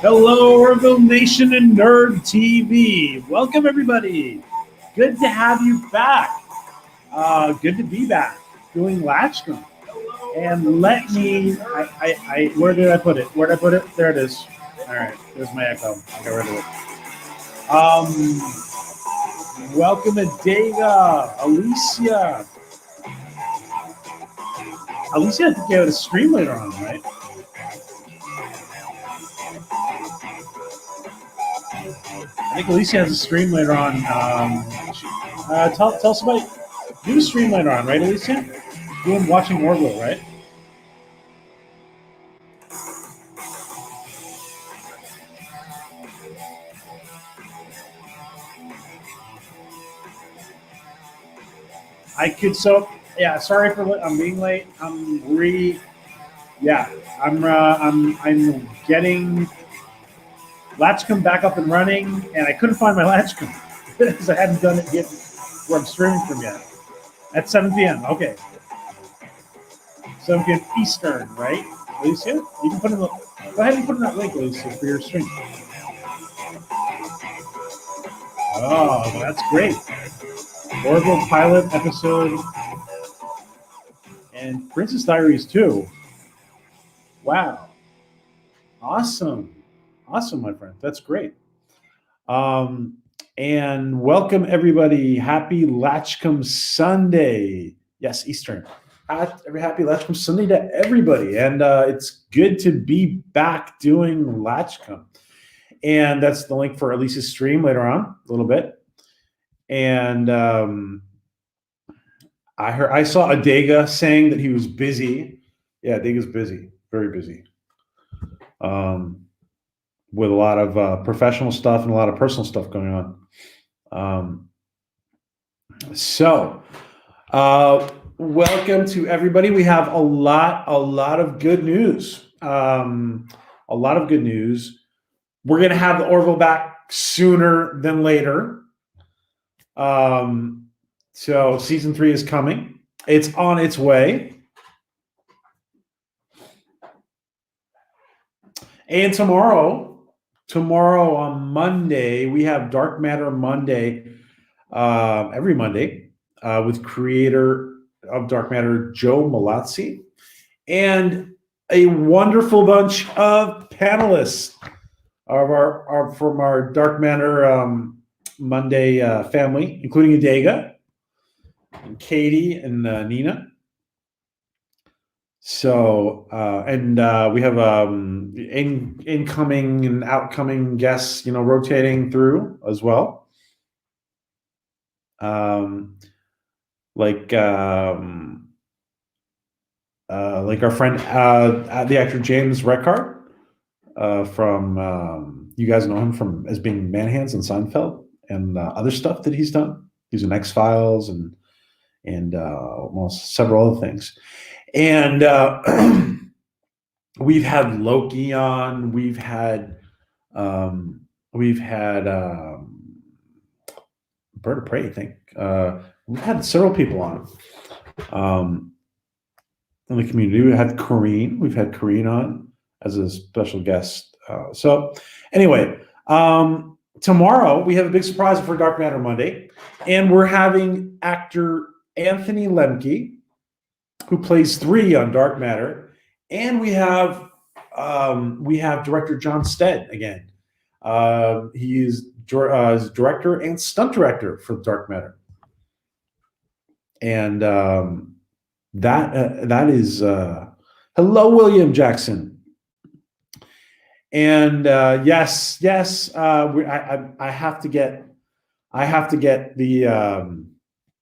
Hello, Orville Nation and Nerd TV. Welcome, everybody. Good to have you back. Good to be back doing Latchkum. And let me, where did I put it? Where did I put it? There it is. All right, there's my echo. I got rid of it. Welcome, Adega, Alicia. Alicia, I think you have a stream later on, right? I think Alicia has a stream later on. Tell us about it. Do a stream later on, right, Alicia? Doing watching Orville, right? I could sorry for I'm being late. I'm getting Latchkum back up and running, and I couldn't find my Latchkum because I hadn't done it yet where I'm streaming from yet. At 7 p.m. Okay. 7 p.m. Eastern, right? Alicia? You can put in go ahead and put in that link, Alicia, for your stream. Oh, that's great. Orville pilot episode and Princess Diaries 2. Wow. Awesome, my friend. That's great. And welcome, everybody. Happy Latchkum Sunday. Yes, Eastern. Happy Latchkum Sunday to everybody. And it's good to be back doing Latchkum. And that's the link for Elise's stream later on, a little bit. And I saw Adega saying that he was busy. Yeah, Adega's busy, very busy. With a lot of professional stuff and a lot of personal stuff going on. Welcome to everybody. We have a lot of good news. A lot of good news. We're going to have the Orville back sooner than later. So season 3 is coming. It's on its way. And tomorrow on Monday, we have Dark Matter Monday, every Monday, with creator of Dark Matter, Joe Malazzi, and a wonderful bunch of panelists from our Dark Matter Monday family, including Adega, and Katie, and Nina. So, we have incoming and outcoming guests, rotating through as well. Like our friend, the actor James Reckart, from you guys know him as being Manhands and Seinfeld and other stuff that he's done. He's in X-Files and several other things. And we've had Loki on. We've had Bird of Prey, I think. We've had several people on in the community. We had Corrine. We've had Corrine on as a special guest. So anyway, tomorrow we have a big surprise for Dark Matter Monday, and we're having actor Anthony Lemke, who plays 3 on Dark Matter, and we have director John Stead again. He is director and stunt director for Dark Matter, and that is hello, William Jackson. And yes, I have to get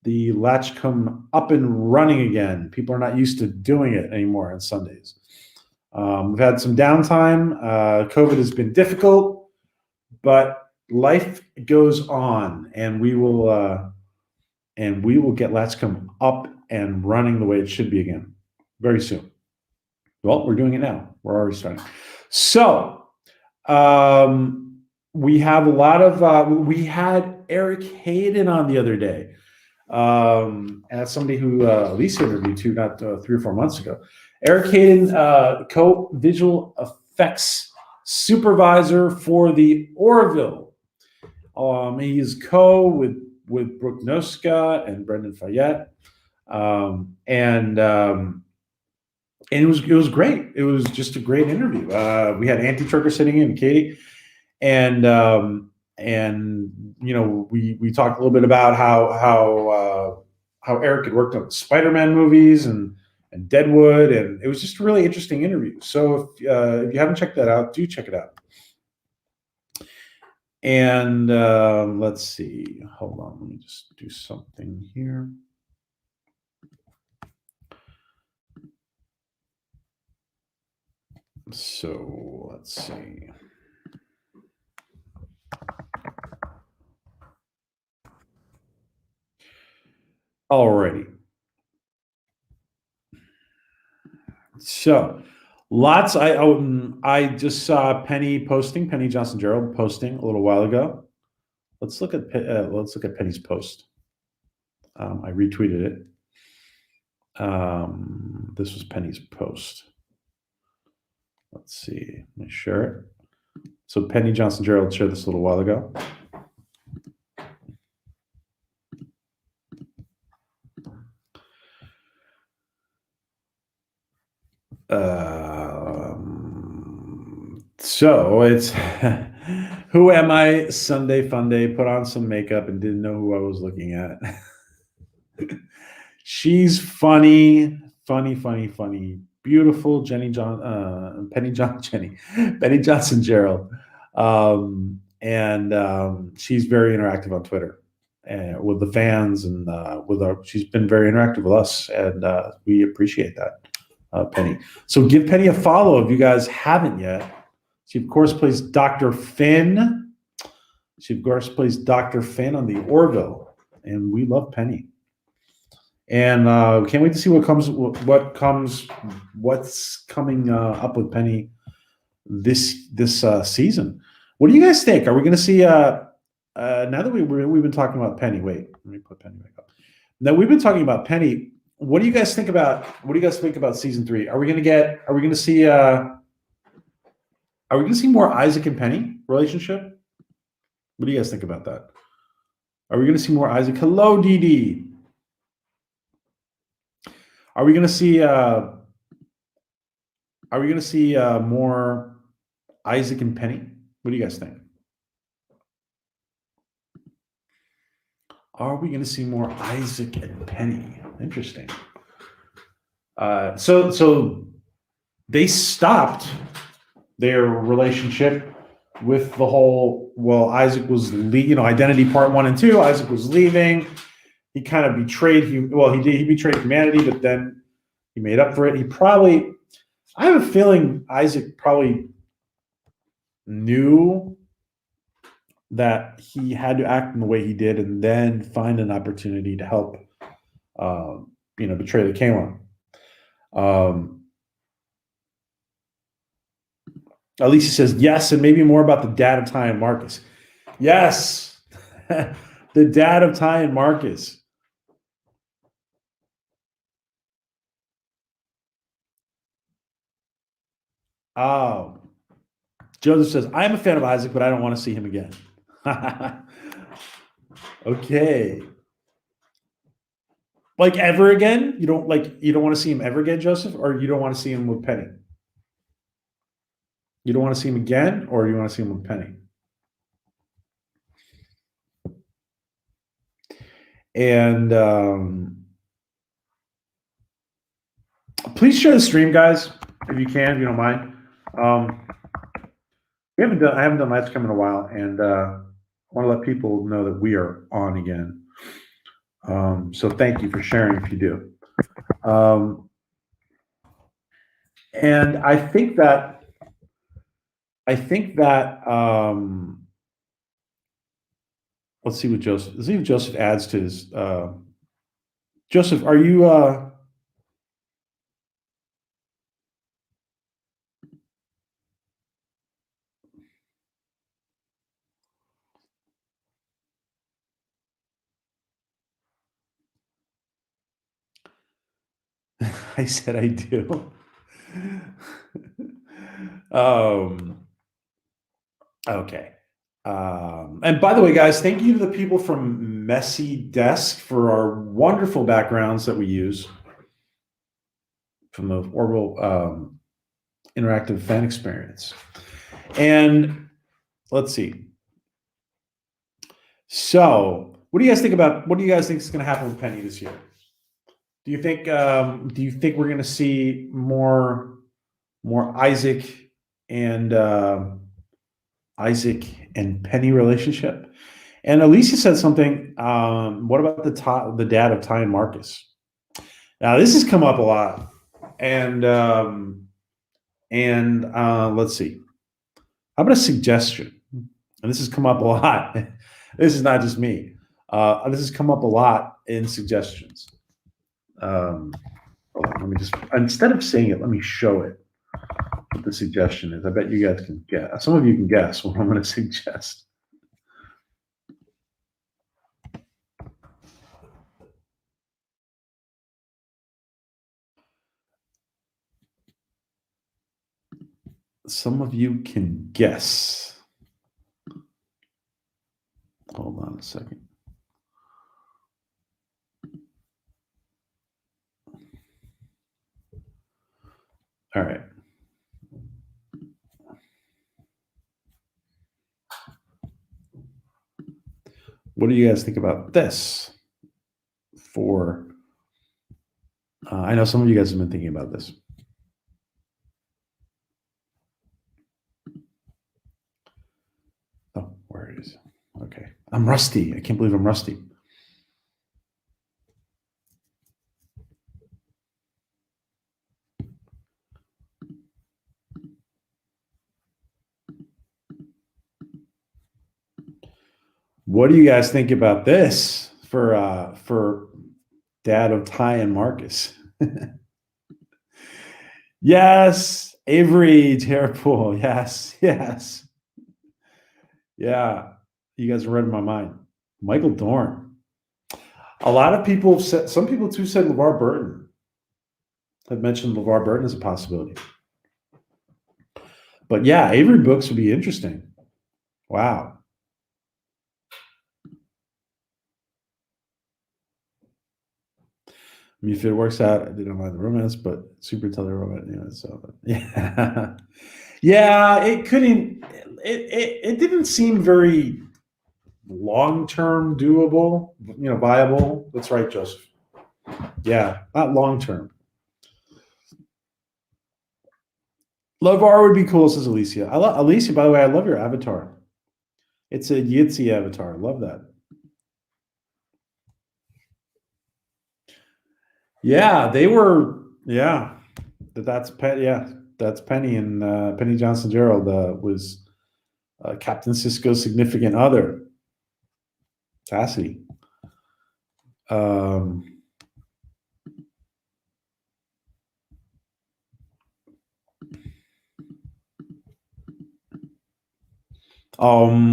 the Latchkum up and running again. People are not used to doing it anymore on Sundays. We've had some downtime. COVID has been difficult, but life goes on, and we will get Latchkum up and running the way it should be again very soon. Well, we're doing it now. We're already starting. So we have a lot of. We had Eric Hayden on the other day. As somebody who Lisa interviewed too, not 3 or 4 months ago. Eric Hayden, co-visual effects supervisor for the Orville. He's with Brooke Noska and Brendan Fayette, and it was great. It was just a great interview. We had Auntie Trucker sitting in, Katie, and we talked a little bit about how Eric had worked on Spider-Man movies and Deadwood, and it was just a really interesting interview. So if you haven't checked that out, do check it out. And let's see. Hold on, let me just do something here. So let's see. Alrighty. So lots. I just saw Penny Johnson Gerald posting a little while ago. Let's look at Penny's post. I retweeted it. This was Penny's post. Let's see. Let me share it. So Penny Johnson Gerald shared this a little while ago. So it's who am I? Sunday fun day. Put on some makeup and didn't know who I was looking at. She's funny. Beautiful Penny Johnson Gerald, and she's very interactive on Twitter with the fans and she's been very interactive with us, and we appreciate that, Penny. So give Penny a follow if you guys haven't yet. She of course plays Dr. Finn. She of course plays Dr. Finn on the Orville, and we love Penny. And can't wait to see what's coming up with Penny this season. What do you guys think? Are we going to see? Now that we've been talking about Penny, wait, let me put Penny back up. Now we've been talking about Penny. What do you guys think about? What do you guys think about season 3? Are we going to see more Isaac and Penny relationship? What do you guys think about that? Are we going to see more Isaac? Hello, Dee. Are we going to see more Isaac and Penny? What do you guys think? Are we going to see more Isaac and Penny? Interesting. So they stopped their relationship with the whole. Well, Isaac was Identity Part 1 and 2. Isaac was leaving. He kind of betrayed. He betrayed humanity, but then he made up for it. I have a feeling Isaac probably knew that he had to act in the way he did, and then find an opportunity to help, betray the K1. Alicia says yes, and maybe more about the dad of Ty and Marcus. Yes, the dad of Ty and Marcus. Oh, Joseph says, I'm a fan of Isaac, but I don't want to see him again. Okay. Like ever again? You don't want to see him ever again, Joseph, or you don't want to see him with Penny? You don't want to see him again, or you want to see him with Penny? And please share the stream, guys, if you can, if you don't mind. I haven't done Latchkum in a while, and I want to let people know that we are on again. So thank you for sharing if you do. And I think that let's see what Joseph. Let's see if Joseph adds to his. Joseph, are you? I said I do. um. Okay. And by the way, guys, thank you to the people from Messy Desk for our wonderful backgrounds that we use from the Orbital Interactive Fan Experience. And let's see. So, what do you guys think about? What do you guys think is going to happen with Penny this year? Do you think? Do you think we're going to see more and Isaac and Penny relationship? And Alicia said something. What about the dad of Ty and Marcus? Now this has come up a lot, and let's see. How about a suggestion? And this has come up a lot. This is not just me. This has come up a lot in suggestions. Let me just instead of saying it, let me show it. What the suggestion is. I bet you guys can guess. Some of you can guess what I'm going to suggest. Some of you can guess. Hold on a second. All right. What do you guys think about this? I know some of you guys have been thinking about this. Oh, where it is? Okay, I'm rusty. I can't believe I'm rusty. What do you guys think about this for dad of Ty and Marcus? Yes, Avery Terrapool. Yes. Yeah, you guys are reading my mind. Michael Dorn. A lot of people said, some people too said LeVar Burton. Have mentioned LeVar Burton as a possibility. But yeah, Avery books would be interesting. Wow. I mean, if it works out, I didn't mind the romance, but super tele romance, so yeah. Yeah, it couldn't it didn't seem very long-term doable, viable. That's right, Joseph. Yeah, not long-term. LeVar would be cool, says Alicia. I love Alicia, by the way, I love your avatar. It's a Yitzy avatar. I love that. Yeah, they were. Yeah, that's Penny. Yeah, that's Penny and Penny Johnson Gerald was Captain Cisco's significant other, Cassidy. Um,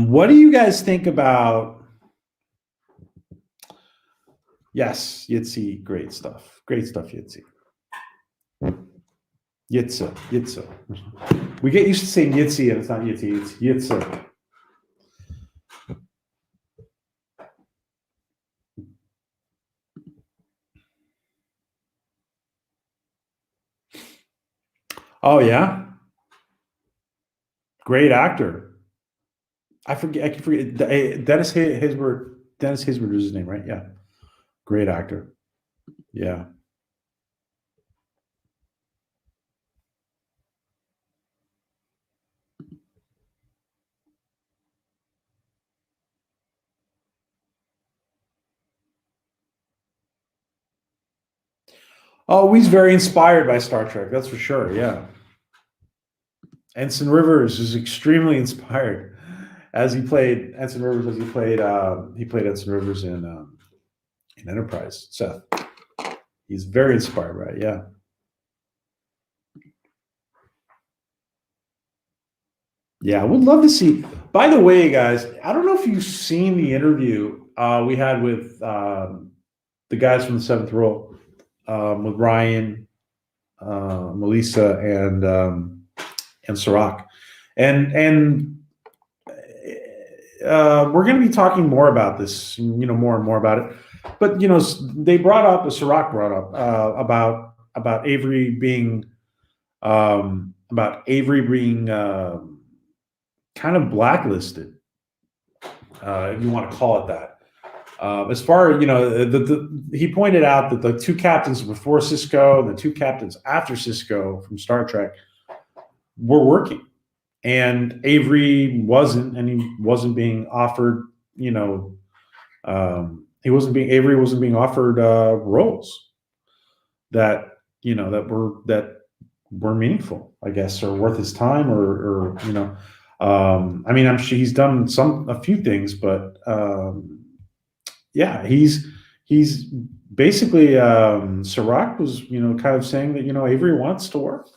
what do you guys think about? Yes, Yitzy, great stuff. Great stuff, Yitzy. Yitza. We get used to saying Yitzy, and it's not Yitzy, it's Yitza. Oh yeah, great actor. I forget. I can forget. Dennis Haysbert. Dennis Haysbert is his name, right? Yeah, great actor. Yeah. Oh, he's very inspired by Star Trek. That's for sure. Yeah, Ensign Rivers is extremely inspired, as he played Ensign Rivers. As he played Ensign Rivers in Enterprise. Seth, he's very inspired by it. Yeah. Yeah, I would love to see. By the way, guys, I don't know if you've seen the interview we had with the guys from the Seventh Row, with Ryan, Melissa, and Sirach, and we're going to be talking more about this, more and more about it. But they brought up, Sirach brought up about Avery being kind of blacklisted, if you want to call it that. As far as he pointed out that the two captains before Cisco and the two captains after Cisco from Star Trek were working, and Avery wasn't, and he wasn't being offered. Avery wasn't being offered roles that were meaningful, I guess, or worth his time, or I mean, I'm sure he's done a few things, but yeah, he's basically Sirach was kind of saying that Avery wants to work,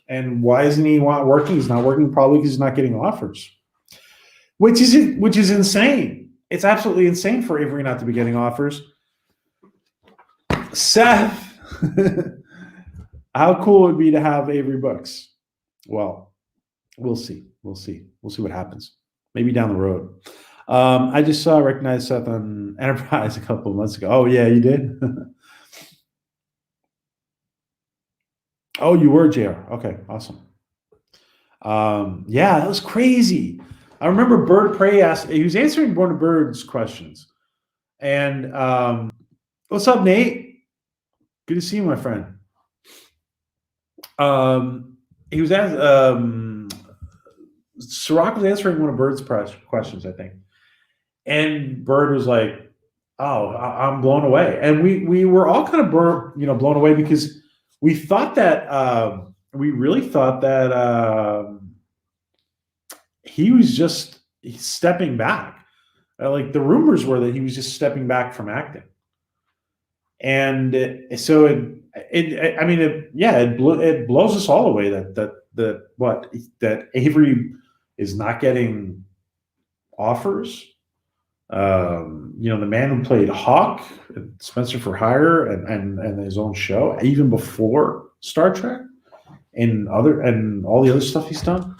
and why isn't he working? He's not working probably because he's not getting offers, which is insane. It's absolutely insane for Avery not to be getting offers. Seth, how cool would it be to have Avery books? Well, we'll see. We'll see what happens. Maybe down the road. I just recognized Seth on Enterprise a couple of months ago. Oh yeah, you did. Oh, you were, JR. Okay, awesome. Yeah, that was crazy. I remember Bird Prey asked. He was answering one of Bird's questions, and what's up, Nate? Good to see you, my friend. He was asked. Sirach was answering one of Bird's questions, I think, and Bird was like, "Oh, I'm blown away," and we were all kind of blown away, because we thought that we really thought that he was just stepping back. Like the rumors were that he was just stepping back from acting, and so it blows us all away that Avery is not getting offers. The man who played Hawk, Spencer for Hire, and his own show, even before Star Trek, and all the other stuff he's done.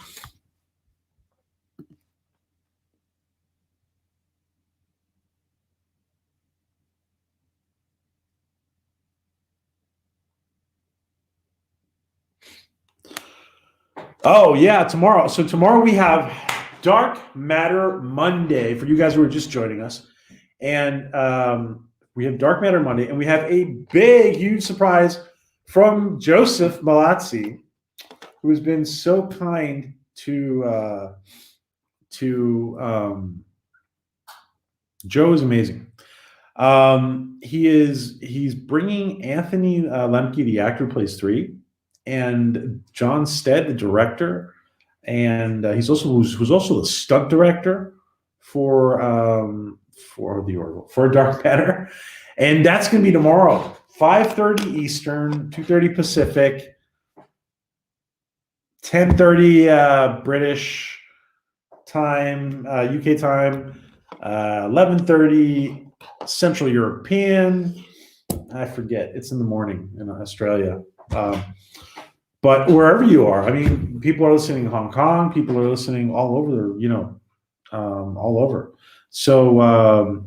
Oh yeah, tomorrow. So tomorrow we have Dark Matter Monday for you guys who are just joining us, and we have Dark Matter Monday, and we have a big, huge surprise from Joseph Malazzi, who has been so kind to Joe is amazing. He's bringing Anthony Lemke, the actor who plays 3, and John Stead, the director, and who's also the stunt director for Dark Matter, and that's going to be tomorrow, 5:30 Eastern, 2:30 Pacific, 10:30 British time, UK time, 11:30 Central European. I forget. It's in the morning in Australia. But wherever you are, I mean, people are listening in Hong Kong. People are listening all over, all over. So,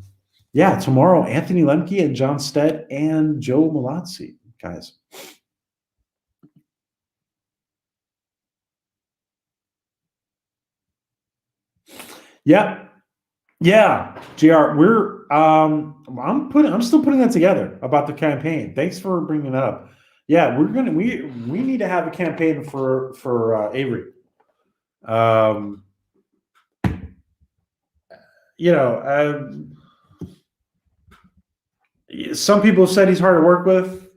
yeah, tomorrow, Anthony Lemke and John Stead and Joe Malazzi, guys. Yeah, JR. I'm still putting that together about the campaign. Thanks for bringing that up. Yeah, we need to have a campaign for Avery. Some people have said he's hard to work with.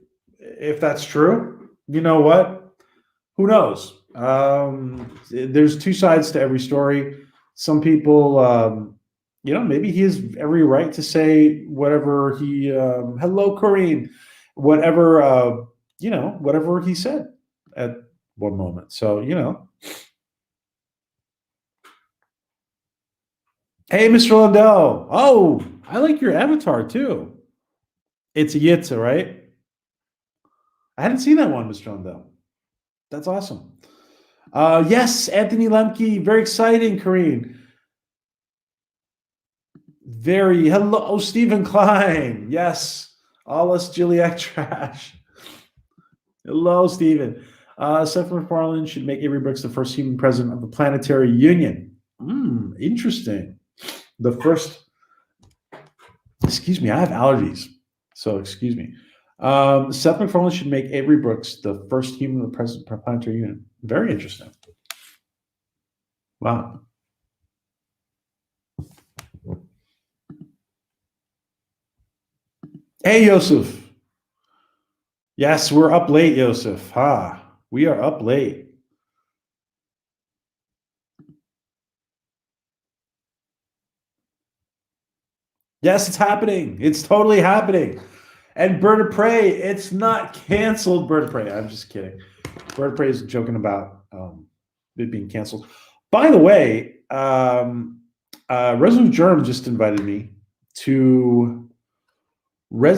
if that's true, you know what? Who knows? There's two sides to every story. Some people, maybe he has every right to say whatever he. Hello, Corrine. Whatever, whatever he said at one moment. So Hey, Mr. Lundell. Oh, I like your avatar too. It's a Yitza, right? I hadn't seen that one, Mr. Lundell. That's awesome. Yes, Anthony Lemke. Very exciting, Kareen. Very hello, Stephen Klein. Yes, all us Gilliac trash. Hello, Stephen. Seth MacFarlane should make Avery Brooks the first human president of the Planetary Union. Interesting. The first. Excuse me, I have allergies, so excuse me. Seth MacFarlane should make Avery Brooks the first human president of the Planetary Union. Very interesting. Wow. Hey, Yosef. Yes, we're up late, Yosef. We are up late. Yes, it's happening. It's totally happening. And Bird of Prey, it's not canceled, Bird of Prey. I'm just kidding. Bird of Prey is joking about it being canceled. By the way, Resolute Germ just invited me to They're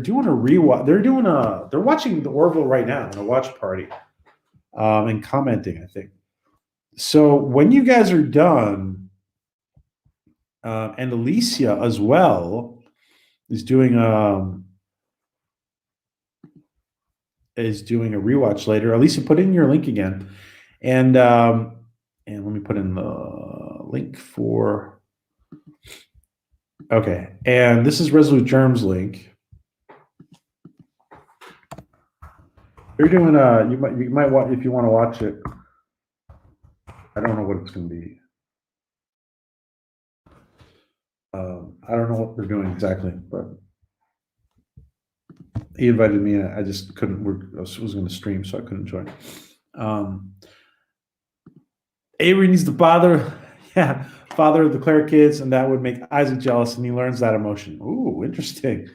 doing a rewatch. They're watching the Orville right now in a watch party, and commenting, I think. So when you guys are done, and Alicia as well is doing a rewatch later. Alicia, put in your link again, and let me put in the link for. Okay, and this is Resolute Germ's link. You're doing you might watch if you want to watch it. I don't know what it's going to be. I don't know what they're doing exactly, but he invited me. I just couldn't. I was going to stream, so I couldn't join. Avery needs the father of the Claire kids, and that would make Isaac jealous, and he learns that emotion. Ooh, interesting,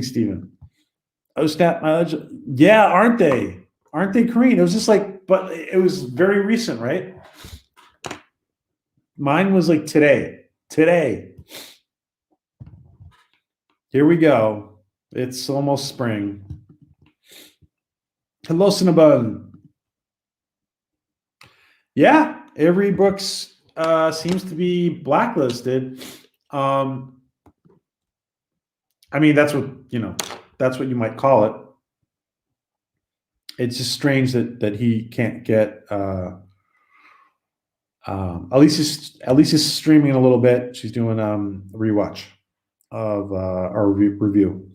Stephen. Oh snap! Yeah, aren't they? Aren't they, Kareen? It was just like, but it was very recent, right? Mine was like today. Here we go. It's almost spring. Hello, Cinnabon. Yeah, Avery Brooks seems to be blacklisted. I mean, that's what you might call it. It's just strange that he can't get. Alicia's streaming a little bit. She's doing a rewatch of our review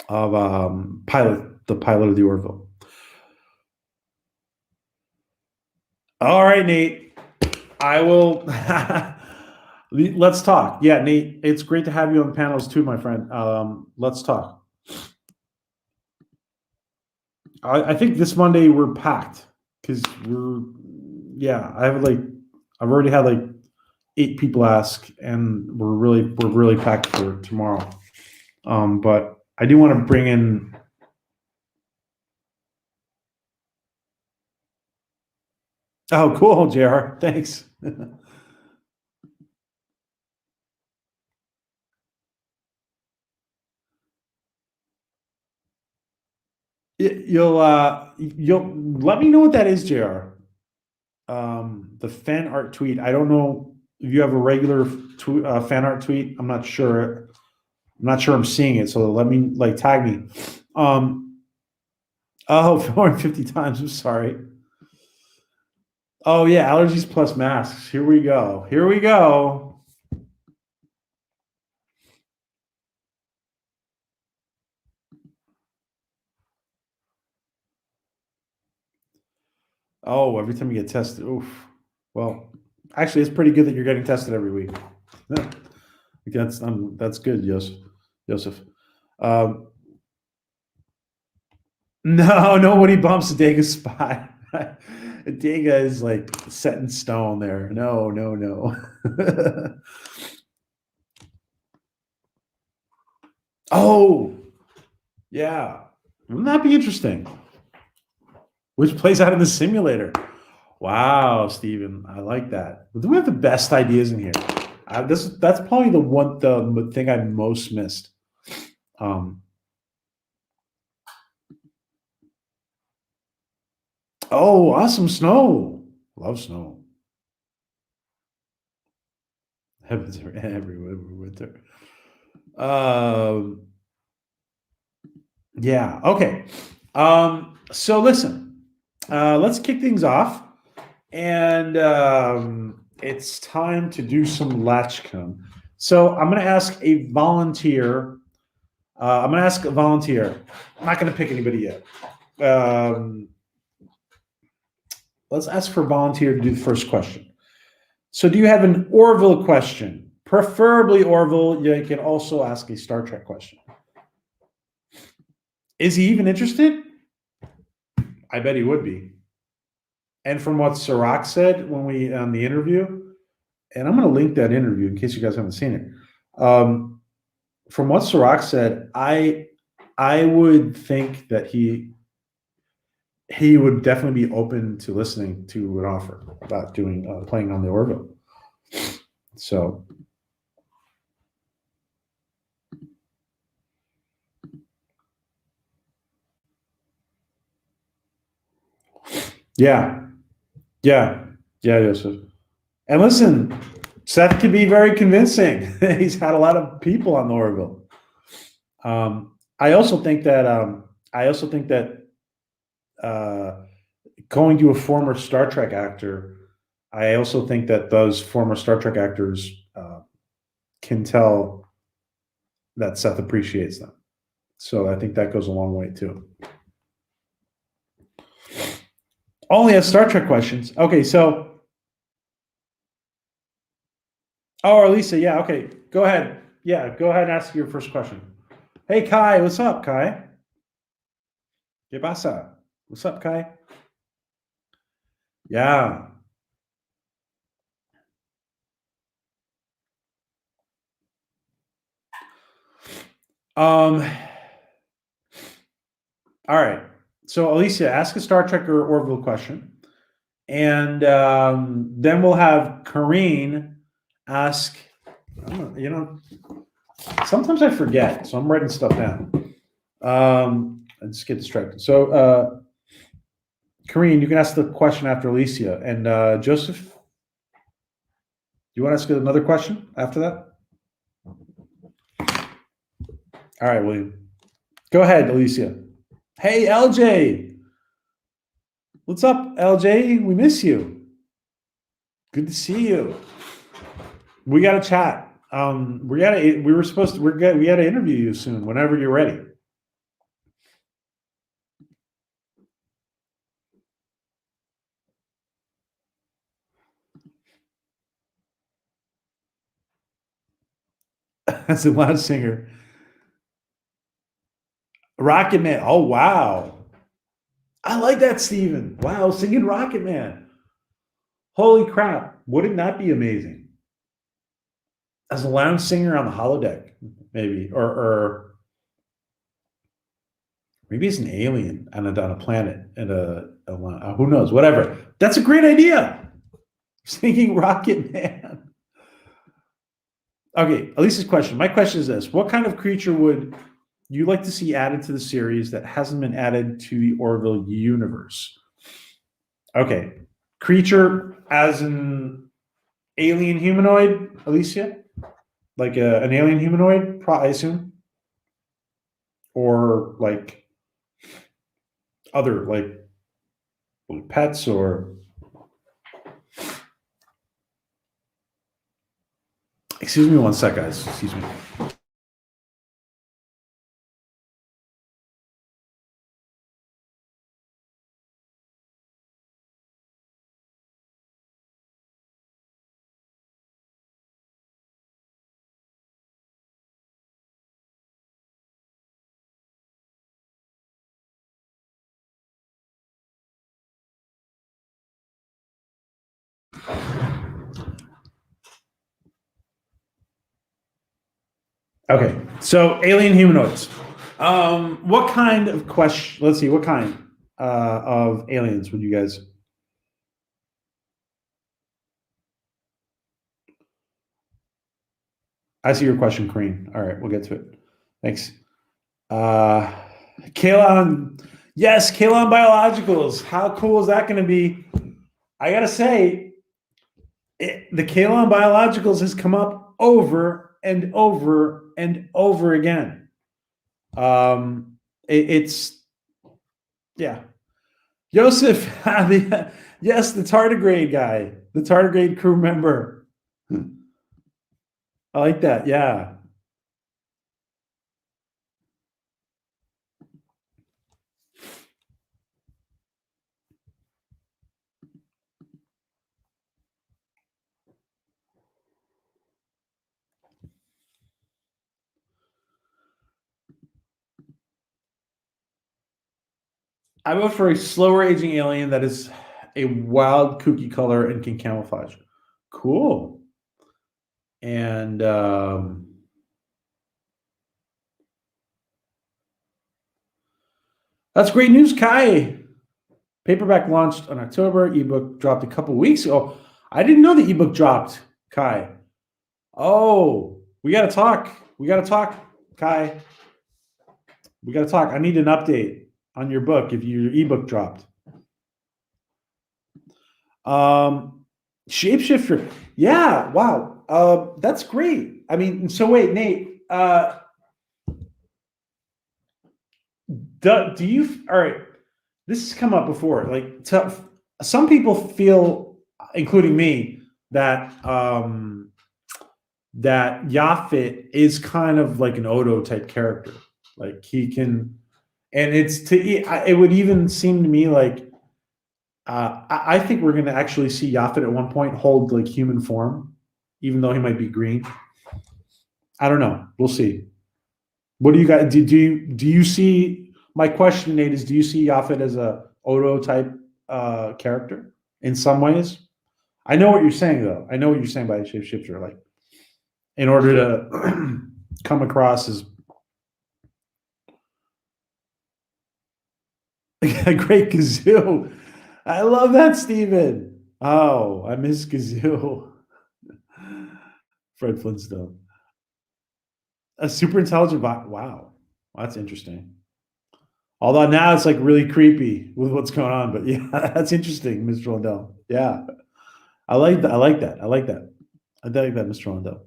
of the pilot of the Orville. All right, Nate. I will. Let's talk. Yeah, Nate. It's great to have you on panels too, my friend. Let's talk. I think this Monday we're packed because I've already had like 8 people ask, and we're really packed for tomorrow. But I do want to bring in. Oh, cool, JR. Thanks. You'll let me know what that is, JR. The fan art tweet. I don't know if you have a regular fan art tweet. I'm not sure. I'm seeing it. So let me tag me. 450 times. I'm sorry. Oh yeah, allergies plus masks. Here we go. Oh, every time you get tested. Oof. Well, actually, it's pretty good that you're getting tested every week. That's good, yes. Joseph. Um, no, nobody bumps Dega's spot. Dega is like set in stone there. No, no, no. Oh, yeah. Wouldn't that be interesting? Which plays out in the simulator. Wow, Steven, I like that. Do we have the best ideas in here? That's probably the thing I most missed. Um, oh, awesome snow! Love snow. Heavens everywhere winter. Um, yeah. Okay. So listen, let's kick things off, and it's time to do some Latchkum. So I'm going to ask a volunteer. I'm going to ask a volunteer. I'm not going to pick anybody yet. Let's ask for a volunteer to do the first question. So, do you have an Orville question? Preferably Orville. You can also ask a Star Trek question. Is he even interested? I bet he would be. And from what Sirac said when we on the interview, and I'm going to link that interview in case you guys haven't seen it. From what Sirac said, I would think that he would definitely be open to listening to an offer about doing playing on the Orville. So yeah, yeah, yeah, Joseph. And listen, Seth can be very convincing. He's had a lot of people on the Orville. I also think that uh, going to a former Star Trek actor, I also think that those former Star Trek actors can tell that Seth appreciates them. So I think that goes a long way too. Only have Star Trek questions. Okay, so or Lisa, yeah, okay. Go ahead. Yeah, go ahead and ask your first question. Hey Kai, what's up, Kai? ¿Qué pasa? What's up, Kai? Yeah. Um all right. So Alicia, ask a Star Trek or Orville question. And then we'll have Kareen ask. Sometimes I forget, so I'm writing stuff down. I just get distracted. So, Kareen, you can ask the question after Alicia. And Joseph, you want to ask another question after that? All right, William. Go ahead, Alicia. Hey, LJ. What's up, LJ? We miss you. Good to see you. We got to chat. We got to. We were supposed to. We got to interview you soon. Whenever you're ready. As a loud singer, Rocket Man. Oh wow, I like that, Steven. Wow, singing Rocket Man. Holy crap! Wouldn't that be amazing? As a lounge singer on the holodeck, maybe, or maybe it's an alien on a planet and who knows, whatever. That's a great idea. Singing Rocket Man. Okay, Elisa's question. My question is this: what kind of creature would you like to see added to the series that hasn't been added to the Orville universe? Okay, creature as an alien humanoid, Alicia, like an alien humanoid, I assume, or like other like pets or. Excuse me one sec, guys. Excuse me. Okay, so alien humanoids. What kind of question? Let's see. What kind of aliens would you guys? I see your question, Kareen. All right, we'll get to it. Thanks. Uh, Kalon, yes, Kalon Biologicals. How cool is that going to be? I gotta say, the Kalon Biologicals has come up over and over and over again. It's yeah. Joseph, yes, the tardigrade guy, the tardigrade crew member. I like that. Yeah. I vote for a slower aging alien that is a wild, kooky color and can camouflage. Cool. And that's great news, Kai. Paperback launched in October. Ebook dropped a couple weeks ago. I didn't know the ebook dropped, Kai. Oh, we got to talk. We got to talk, Kai. We got to talk. I need an update on your book if your ebook dropped. Shapeshifter. Yeah. Wow. That's great. I mean, so wait, Nate. Do you? All right. This has come up before. Like, some people feel, including me, that that Yaphet is kind of like an Odo type character. Like he can, and it would even seem to me like I think we're going to actually see Yaphet at one point hold like human form, even though he might be green. I don't know. We'll see. What do you guys do you see? My question, Nate, is: do you see Yaphet as a Odo type character in some ways? I know what you're saying, though. I know what you're saying by shapeshifter. Like, in order to come across as a great kazoo. I love that, Steven. Oh, I miss kazoo. Fred Flintstone. A super intelligent bot. Wow. That's interesting. Although now it's like really creepy with what's going on. But yeah, that's interesting, Mr. Lundell. Yeah. I like that. I like that. I like that. I like that, Mr. Lundell.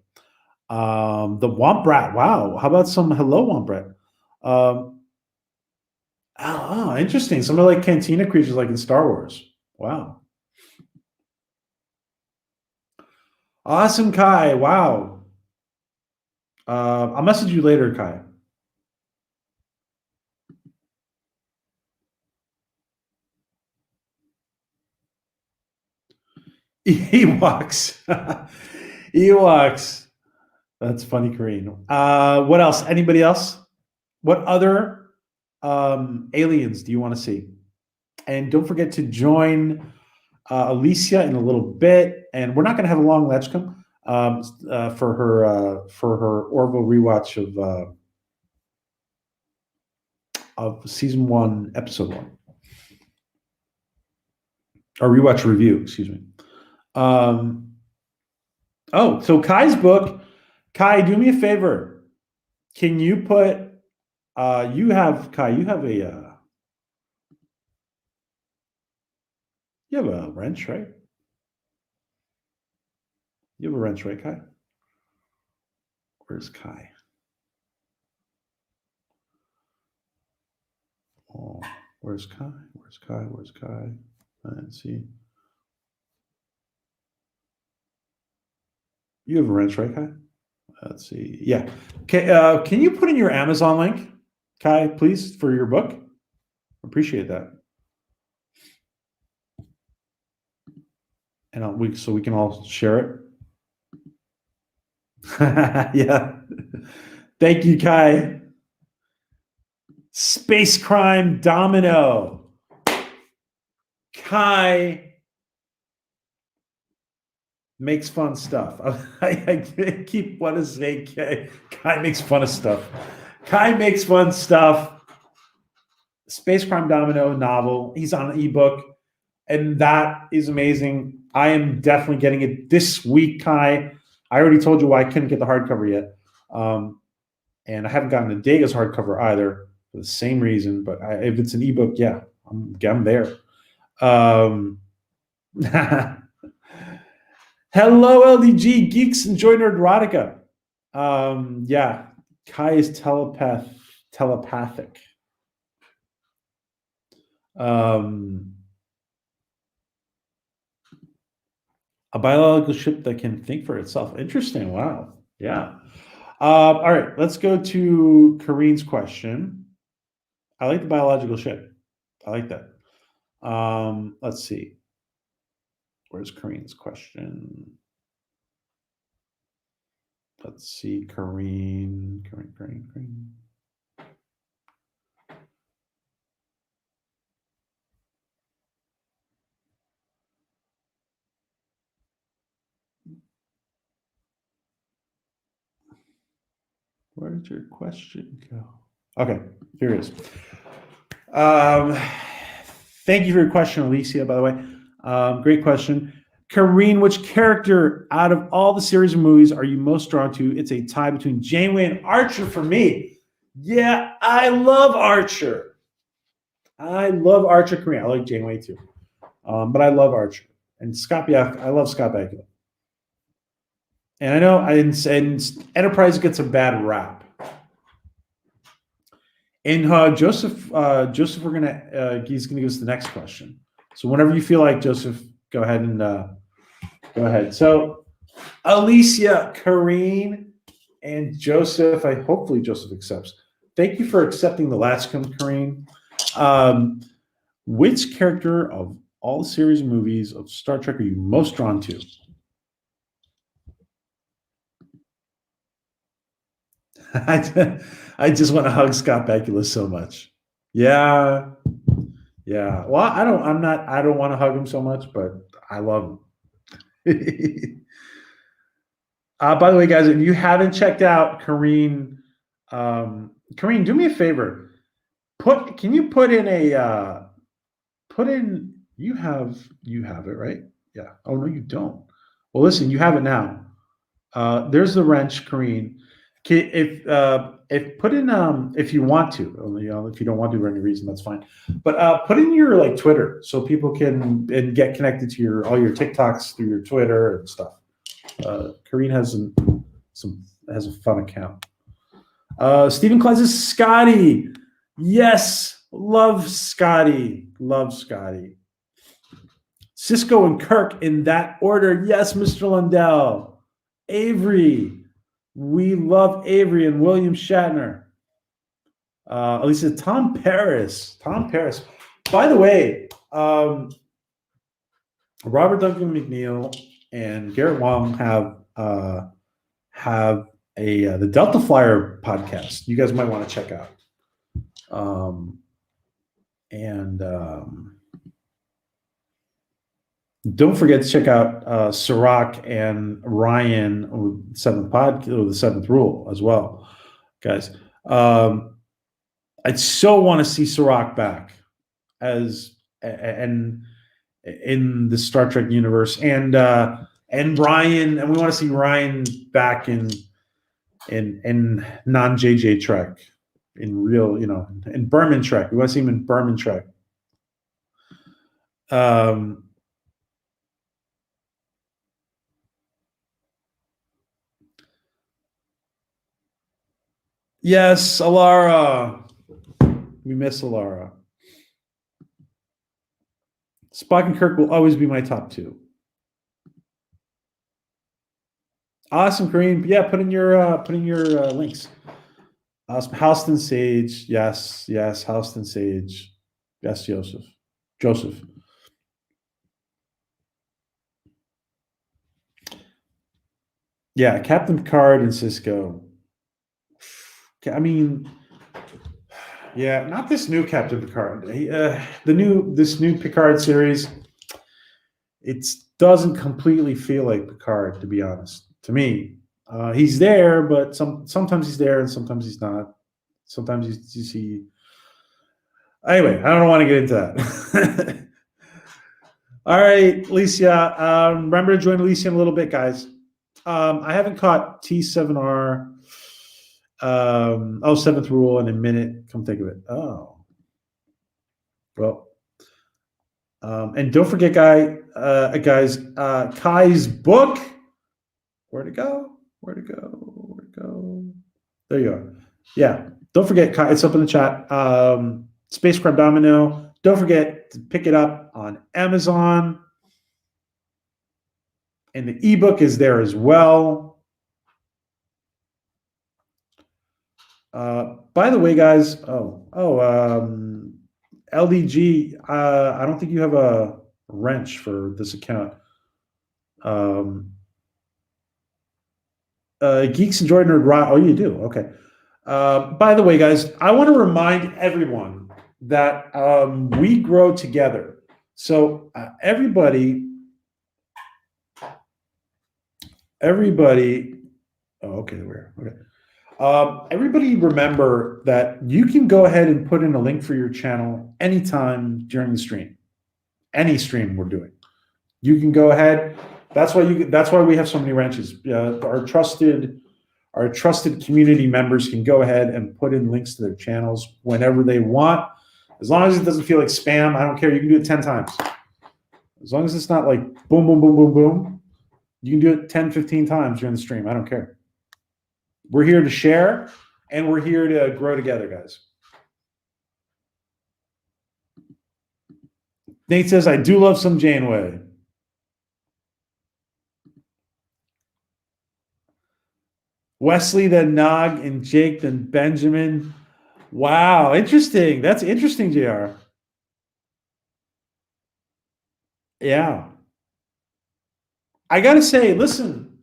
The Womp Rat. Wow. How about some Hello Womp Rat? Interesting. Some of like Cantina creatures like in Star Wars. Wow. Awesome, Kai. Wow. I'll message you later, Kai. Ewoks. Ewoks. That's funny, Kareen. What else? Anybody else? What other aliens do you want to see? And don't forget to join Alicia in a little bit. And we're not going to have a long Latchkum for her Orville rewatch of season 1, episode 1, or rewatch review. Excuse me. So Kai's book. Kai, do me a favor. Can you put? You have Kai. You have a wrench, right? You have a wrench, right, Kai? Where's Kai? Oh, where's Kai? Where's Kai? Where's Kai? Let's see. You have a wrench, right, Kai? Let's see. Yeah. Okay. Can you put in your Amazon link, Kai, please, for your book? Appreciate that. And so we can all share it. Yeah. Thank you, Kai. Space Crime Domino. Kai. makes fun stuff. I keep want to say Kai makes fun of stuff. Kai makes fun stuff. Space Crime Domino novel. He's on an ebook, and that is amazing. I am definitely getting it this week, Kai. I already told you why I couldn't get the hardcover yet, and I haven't gotten the Degas hardcover either for the same reason. But if it's an ebook, yeah, I'm there. Hello, LDG geeks. Enjoy Nerdrotica. Yeah, Kai is telepathic. A biological ship that can think for itself. Interesting. Wow. Yeah. All right. Let's go to Kareen's question. I like the biological ship. I like that. Let's see. Where's Kareen's question? Let's see. Kareen. Where did your question go? Okay, here it is. Thank you for your question, Alicia, by the way. Great question. Kareen, which character out of all the series of movies are you most drawn to? It's a tie between Janeway and Archer for me. Yeah, I love Archer. Kareen. I like Janeway too. But I love Archer. And I love Scott Bakula. And I know Enterprise gets a bad rap. And Joseph, he's gonna give us the next question. So whenever you feel like, Joseph, go ahead and go ahead. So Alicia, Kareen, and Joseph. Hopefully Joseph accepts. Thank you for accepting the Latchkum, Kareen. Which character of all the series of movies of Star Trek are you most drawn to? I just want to hug Scott Bakula so much. Yeah. Well, I don't want to hug him so much, but I love him. By the way, guys, if you haven't checked out Kareen, Kareen, do me a favor. Can you put in you have it, right? Yeah. Oh no, you don't. Well, listen, you have it now. There's the wrench, Kareen. If put in if you want to, if you don't want to for any reason, that's fine. But put in your Twitter so people can get connected to all your TikToks through your Twitter and stuff. Kareen has a fun account. Stephen Claus is Scotty. Yes, love Scotty. Cisco and Kirk in that order. Yes, Mr. Lundell. Avery. We love Avery and William Shatner. At least Tom Paris. By the way, Robert Duncan McNeil and Garrett Wong have the Delta Flyer podcast. You guys might want to check out. Don't forget to check out Sirach and Ryan with the Seventh Rule as well, guys. I so want to see Sirach back and in the Star Trek universe, and Ryan, and we want to see Ryan back in non JJ Trek, in real, in Berman Trek. We want to see him in Berman Trek. Yes, Alara. We miss Alara. Spock and Kirk will always be my top two. Awesome, Kareem. Yeah, put in your links. Awesome. Houston Sage. Yes, Houston Sage. Yes, Joseph. Yeah, Captain Picard and Cisco. I mean, yeah, not this new Captain Picard. This new Picard series. It's doesn't completely feel like Picard, to be honest. To me, he's there, but sometimes he's there and sometimes he's not. Sometimes you see. Anyway, I don't want to get into that. All right, Alicia. Remember to join Alicia in a little bit, guys. I haven't caught T7R. Seventh rule in a minute. Come think of it. Oh, well. And don't forget, guys, Kai's book. Where'd it go? Where'd it go? Where'd it go? There you are. Yeah. Don't forget, Kai, it's up in the chat. Space Crab Domino. Don't forget to pick it up on Amazon. And the ebook is there as well. By the way, guys, LDG, I don't think you have a wrench for this account. Geeks and Jordan Nerd. Oh, you do? Okay. By the way, guys, I want to remind everyone that we grow together. So everybody. Oh, okay, where? Okay. Everybody remember that you can go ahead and put in a link for your channel anytime during the stream. Any stream we're doing. You can go ahead. That's why we have so many wrenches. Our trusted community members can go ahead and put in links to their channels whenever they want. As long as it doesn't feel like spam, I don't care. You can do it 10 times. As long as it's not like boom, boom, boom, boom, boom. You can do it 10, 15 times during the stream. I don't care. We're here to share, and we're here to grow together, guys. Nate says, I do love some Janeway. Wesley, then Nog, and Jake, then Benjamin. Wow, interesting. That's interesting, JR. Yeah. I gotta say, listen,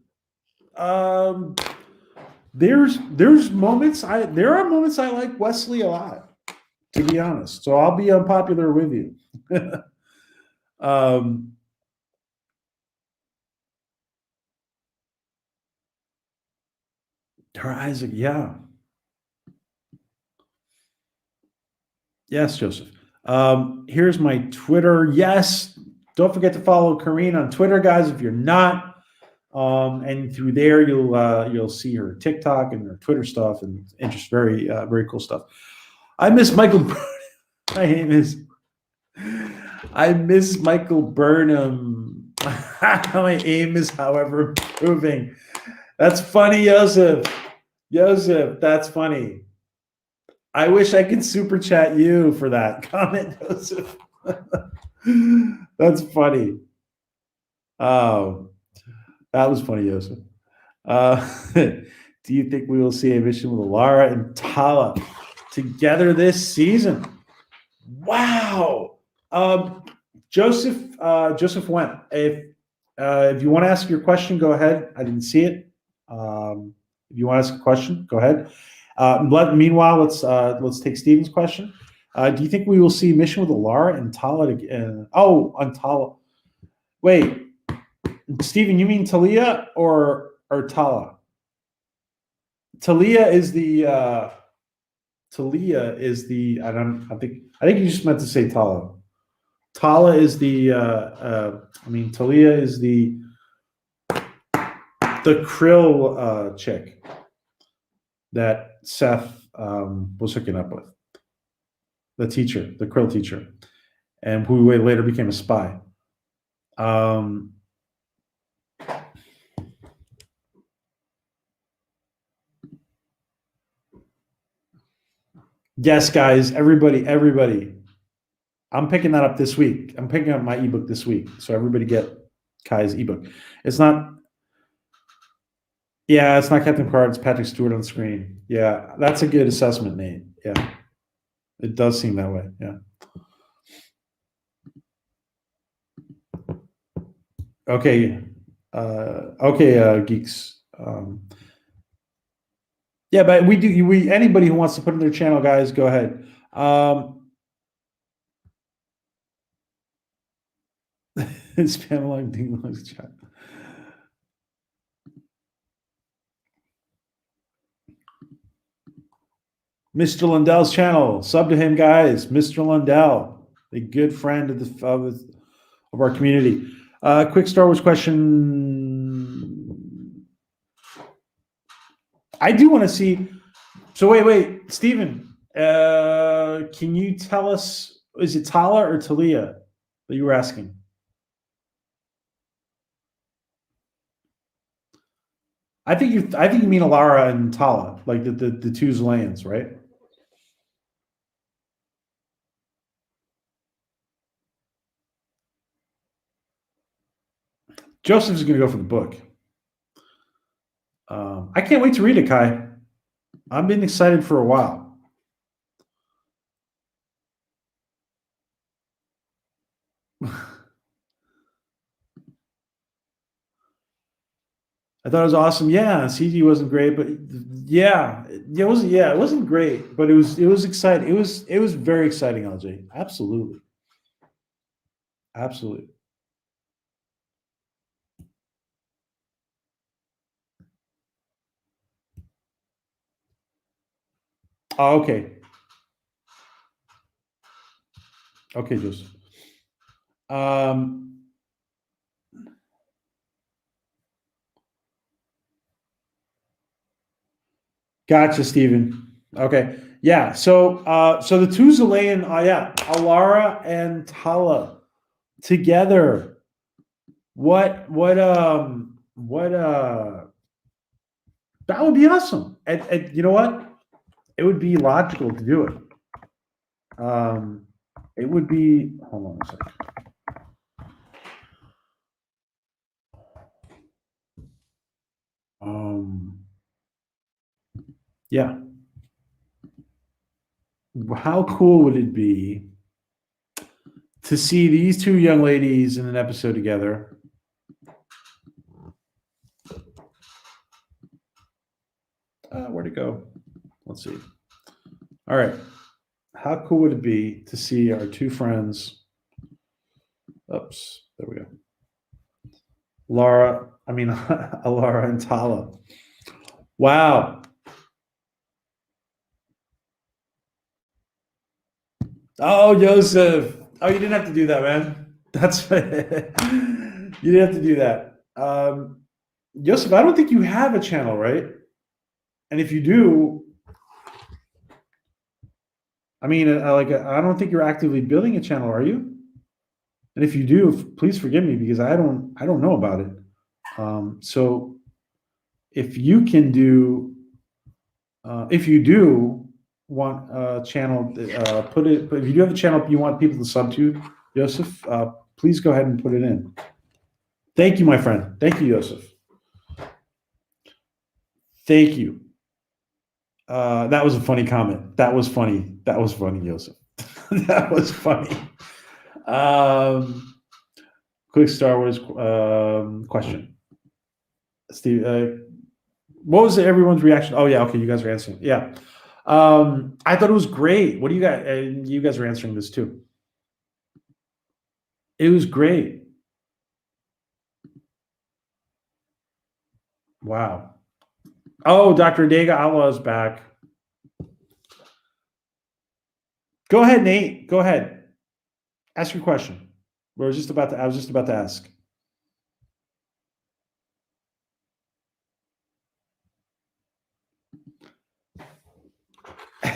there's moments there are moments I like Wesley a lot, to be honest. So I'll be unpopular with you. Her Isaac, yeah. Yes, Joseph. Here's my Twitter. Yes. Don't forget to follow Karine on Twitter, guys, if you're not. And through there, you'll see her TikTok and her Twitter stuff and just very cool stuff. I miss Michael. I miss Michael Burnham. My aim is, however, improving. That's funny, Joseph. Joseph, that's funny. I wish I could super chat you for that comment, Joseph. That's funny. Oh, that was funny, Joseph. Do you think we will see a mission with Alara and Tala together this season? Wow. Joseph went. If you want to ask your question, go ahead. I didn't see it. If you want to ask a question, go ahead. Meanwhile, let's take Steven's question. Do you think we will see mission with Alara and Tala again? On Tala. Wait, Steven, you mean Talia or Tala? Talia is the. I think you just meant to say Tala. Tala is the. Talia is the Krill chick that Seth was hooking up with. The teacher, the Krill teacher, and who later became a spy. Yes, guys, everybody. I'm picking that up this week. I'm picking up my ebook this week. So everybody get Kai's ebook. It's not Captain Picard, it's Patrick Stewart on the screen. Yeah, that's a good assessment, Nate. Yeah. It does seem that way. Yeah. Okay. Geeks. Yeah, but anybody who wants to put in their channel, guys, go ahead. Spam like ding dong's chat. Mr. Lundell's channel. Sub to him, guys. Mr. Lundell, a good friend of our community. Quick Star Wars question. I do want to see. So wait, Steven. Can you tell us? Is it Tala or Talia that you were asking? I think you mean Alara and Tala, like the two Zelayans, right? Joseph's going to go for the book. I can't wait to read it, Kai. I've been excited for a while. I thought it was awesome. Yeah, CG wasn't great, but yeah, it wasn't. Yeah, it wasn't great, but it was exciting. It was very exciting, LJ. Absolutely, absolutely. Oh, okay, okay, Joseph. Gotcha, Stephen. Okay, yeah. So the two Zelayan, yeah, Alara and Tala together. What that would be awesome. And you know what? It would be logical to do it. It would be. Hold on a second. Yeah. How cool would it be to see these two young ladies in an episode together? Where'd it go? Let's see. All right. How cool would it be to see our two friends? Oops, there we go. Alara and Tala. Wow. Oh, Joseph. Oh, you didn't have to do that, man. That's you didn't have to do that. Joseph, I don't think you have a channel, right? And if you do, I mean, I don't think you're actively building a channel, are you? And if you do, please forgive me because I don't know about it. So if you can do, if you do want a channel, put it. But if you do have a channel you want people to sub to, Joseph, please go ahead and put it in. Thank you, my friend. Thank you, Joseph. Thank you. That was a funny comment. That was funny. That was funny, Joseph. That was funny. Quick Star Wars question. Steve, what was everyone's reaction? Oh yeah, okay, you guys are answering. Yeah, I thought it was great. What do you guys? You guys are answering this too. It was great. Wow. Oh, Dr. Dega Outlaw is back. Go ahead, Nate. Go ahead. Ask your question. I was just about to ask.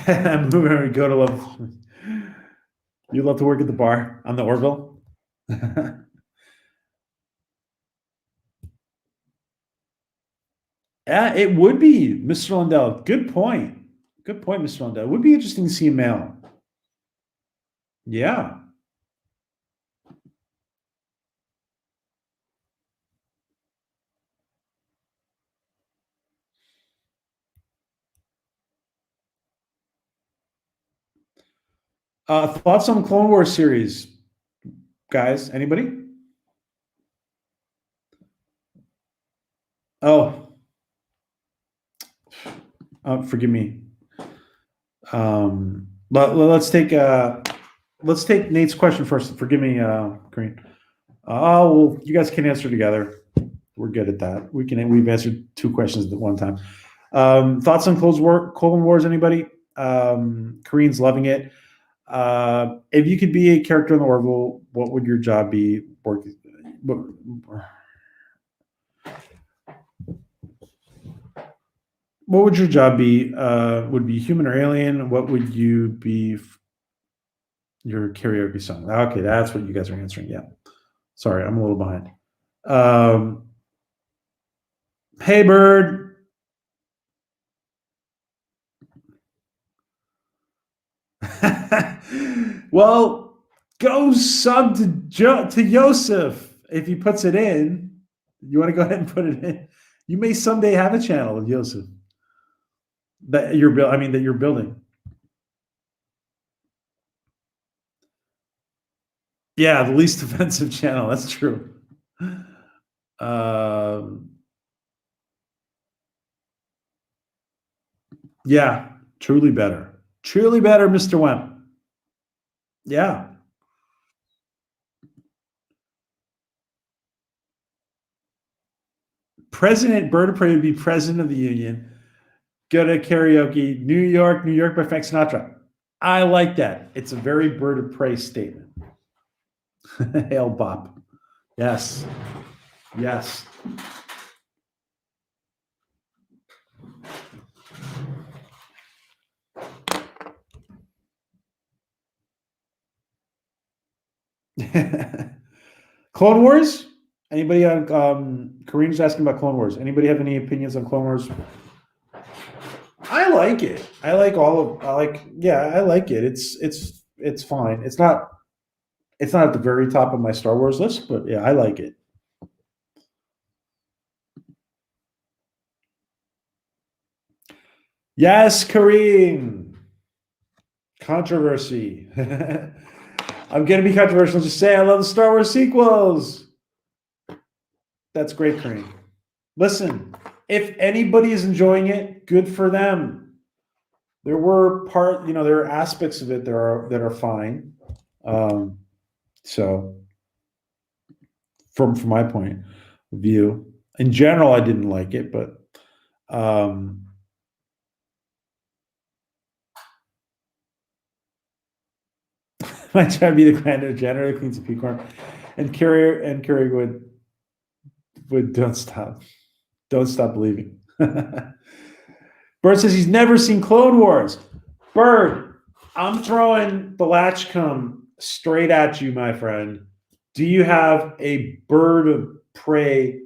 I'm moving. Go to love. You love to work at the bar on the Orville. Yeah, it would be, Mr. Lundell. Good point. Good point, Mr. Lundell. It would be interesting to see a male. Yeah. Thoughts on the Clone Wars series, guys? Anybody? Oh, forgive me. Let's take Nate's question first. Forgive me, Green. Oh, well, you guys can answer together. We're good at that. We've answered 2 questions at one time. Thoughts on Clone Wars? Anybody? Korean's loving it. If you could be a character in the Orville, what would your job be? What would your job be? Would it be human or alien? What would you be? Your karaoke song. Okay, that's what you guys are answering. Yeah. Sorry, I'm a little behind. Hey, Bird. Well, go sub to Yosef if he puts it in. You want to go ahead and put it in? You may someday have a channel with Yosef that you're building. Yeah, the least offensive channel. That's true. Yeah, truly better. Truly better, Mr. Wemp. Yeah. Bird of Prey would be president of the union. Go to karaoke, New York by Frank Sinatra. I like that. It's a very Bird of Prey statement. Hail Bop. Yes. Yes. Clone Wars? Anybody on Kareem's asking about Clone Wars. Anybody have any opinions on Clone Wars? I like it. I like it. It's fine. It's not at the very top of my Star Wars list, but yeah, I like it. Yes, Kareem. Controversy. I'm going to be controversial. Just say I love the Star Wars sequels. That's great, Kareem. Listen, if anybody is enjoying it, good for them. There are aspects of it that are fine. So, from my point of view, in general, I didn't like it, but my job be the grand janitor that cleans the peacorn, and Carrie would don't stop believing. Bird says he's never seen Clone Wars. Bird, I'm throwing the Latchkum straight at you, my friend. Do you have a Bird of Prey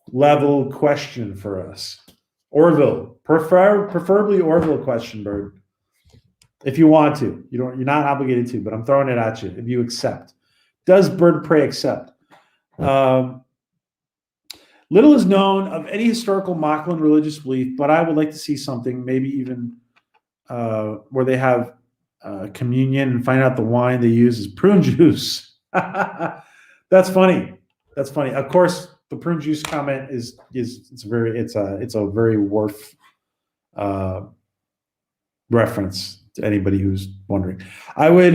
level question for us? Orville, preferably Orville question, Bird. If you want to, you're not obligated to, but I'm throwing it at you. If you accept, does Bird of Prey accept? Little is known of any historical Moclan religious belief, but I would like to see something, maybe even where they have communion and find out the wine they use is prune juice. That's funny. That's funny. Of course, the prune juice comment is it's a very Worf reference to anybody who's wondering. I would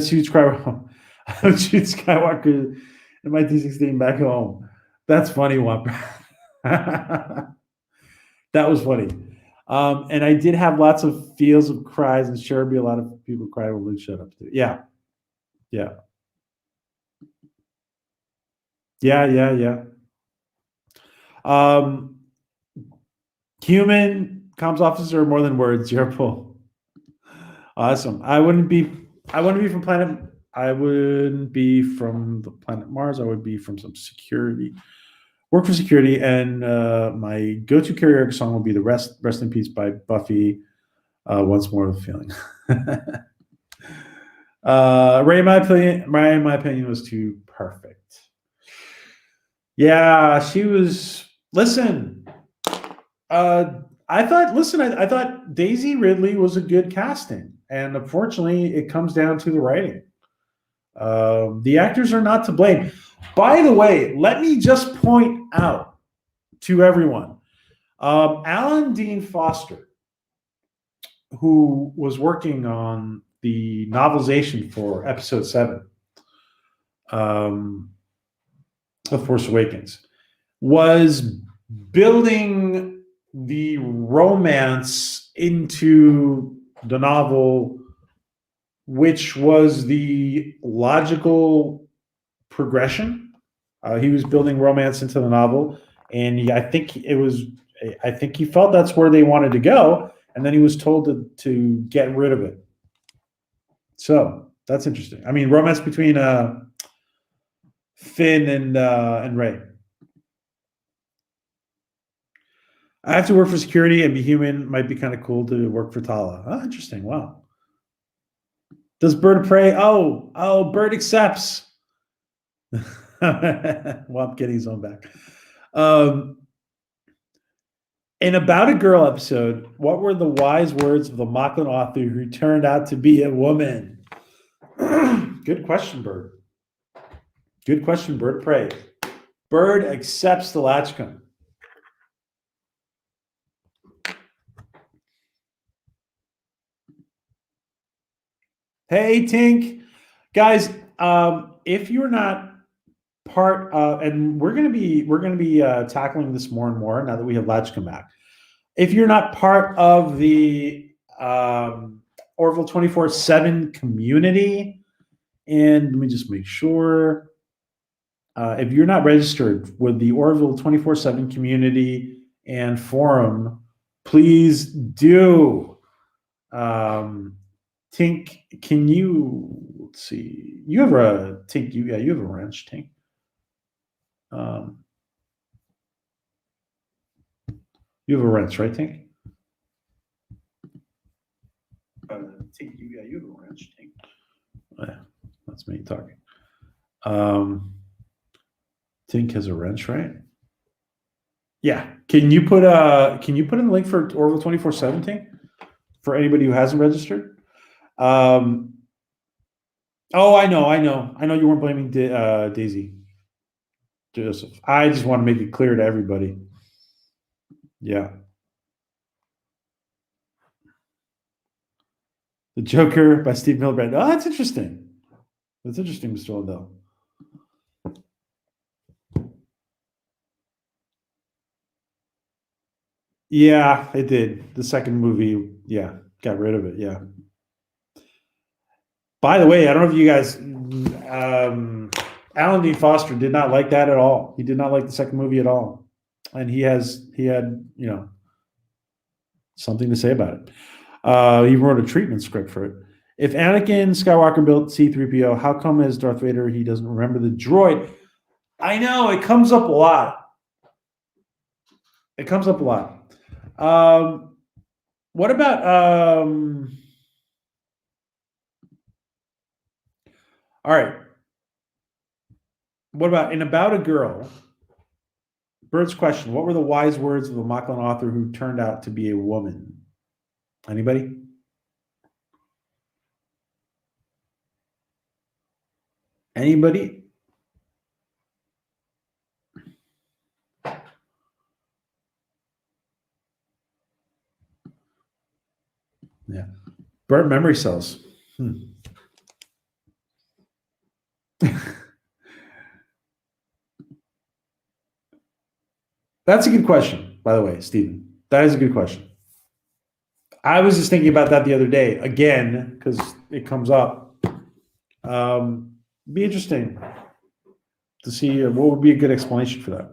shoot Skywalker. I would shoot Skywalker in my T-16 back home. That's funny, Whopper. That was funny. And I did have lots of feels of cries, and sure be a lot of people cry when Luke showed up too. Yeah. Yeah. Yeah. Human comms officer, more than words. Your pull. Awesome. I wouldn't be from planet. I wouldn't be from the planet Mars. I would be from some security. Work for security, and my go-to karaoke song will be the Rest in Peace by Buffy. Once more of the feeling. Ray, in my opinion, was too perfect. Yeah, she was. Listen, I thought Daisy Ridley was a good casting, and unfortunately, it comes down to the writing. The actors are not to blame. By the way, let me just point out to everyone, Alan Dean Foster, who was working on the novelization for episode 7, of Force Awakens, was building the romance into the novel, which was the logical progression. He was building romance into the novel, and I think it was. I think he felt that's where they wanted to go, and then he was told to get rid of it. So that's interesting. I mean, romance between Finn and Ray. I have to work for security and be human. Might be kind of cool to work for Tala. Oh, interesting. Wow. Does Bird of Prey? Bird accepts. Well, I'm getting his own back. In About a Girl episode, what were the wise words of the Mocklin author who turned out to be a woman? Good question, Bird. Good question, Bird of Prey. Bird accepts the Latchkum. Hey, Tink. Guys, if you're not part of, and we're gonna be tackling this more and more now that we have Latchkum back. If you're not part of the Orville 24/7 community, and let me just make sure. If you're not registered with the Orville 24/7 community and forum, please do. Tink, can you, let's see, you have a Tink, you have a wrench, Tink. You have a wrench, right, Tink? Tink, you have a wrench, Tink. Yeah, that's me talking. Tink has a wrench, right? Yeah. Can you put in the link for Orville 24/7, Tink? For anybody who hasn't registered? Oh, I know you weren't blaming Daisy. Joseph. I just want to make it clear to everybody. Yeah. The Joker by Steve Milbrand. Oh, that's interesting. That's interesting, Mr. Lindell. Yeah, it did. The second movie, yeah, got rid of it. Yeah. By the way, I don't know if you guys, Alan Dean Foster did not like that at all. He did not like the second movie at all, and he had something to say about it. He wrote a treatment script for it. If Anakin Skywalker built C-3PO, how come as Darth Vader he doesn't remember the droid? I know it comes up a lot. What about all right. What about in About a Girl? Bird's question: what were the wise words of the Mocklin author who turned out to be a woman? Anybody? Anybody? Yeah. Burnt memory cells. That's a good question, by the way, Stephen. That is a good question. I was just thinking about that the other day again because it comes up. Be interesting to see what would be a good explanation for that.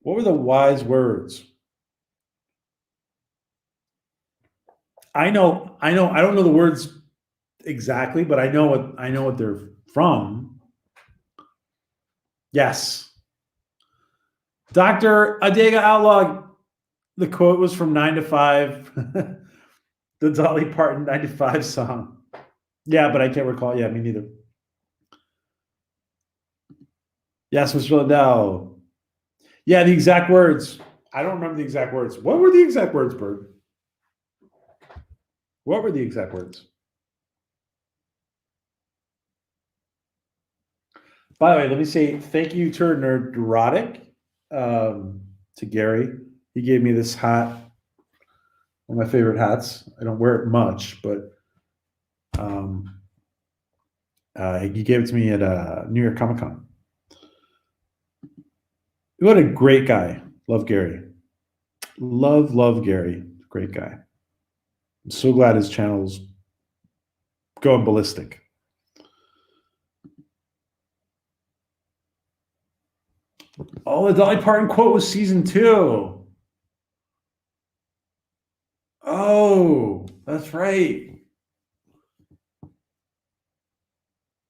What were the wise words? I know. I don't know the words exactly, but I know what they're from. Yes. Dr. Adega Outlog, the quote was from 9 to 5, the Dolly Parton 9 to 5 song. Yeah, but I can't recall. Yeah, me neither. Yes, Mr. Lindell. Yeah, the exact words. I don't remember the exact words. What were the exact words, Bird? What were the exact words? By the way, let me say thank you to Nerdotic, to Gary. He gave me this hat, one of my favorite hats. I don't wear it much, but he gave it to me at New York Comic Con. What a great guy. Love Gary. Love Gary. Great guy. I'm so glad his channel's going ballistic. Oh, the Dolly Parton quote was season 2. Oh, that's right.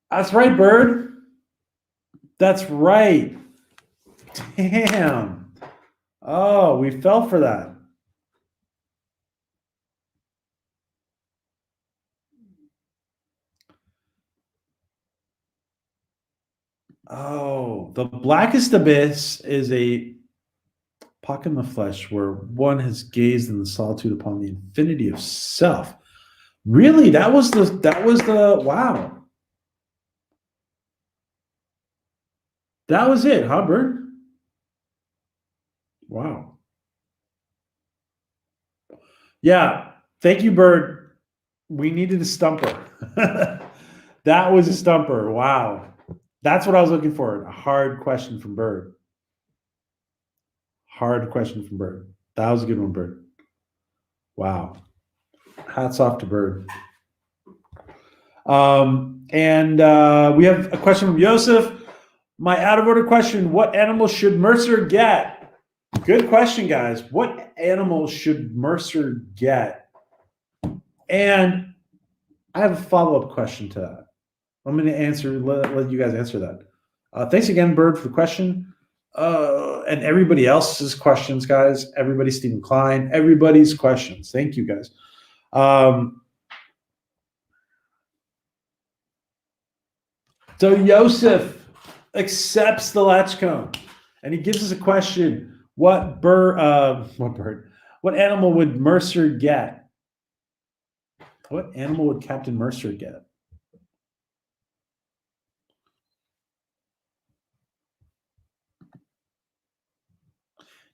That's right, Bird. That's right. Damn. Oh, we fell for that. Oh, the Blackest Abyss is a pocket in the flesh where one has gazed in the solitude upon the infinity of self. Really? That was the wow. That was it, huh, Bird? Wow. Yeah. Thank you, Bird. We needed a stumper. That was a stumper. Wow. That's what I was looking for. A hard question from Bird. Hard question from Bird. That was a good one, Bird. Wow. Hats off to Bird. And we have a question from Joseph. My out of order question: what animal should Mercer get? Good question, guys. What animal should Mercer get? And I have a follow up question to that. I'm going to let you guys answer that. Thanks again, Bird, for the question. And everybody else's questions, guys. Everybody, Stephen Klein, everybody's questions. Thank you, guys. So Yosef accepts the Latchkum, and he gives us a question: what animal would Mercer get? What animal would Captain Mercer get?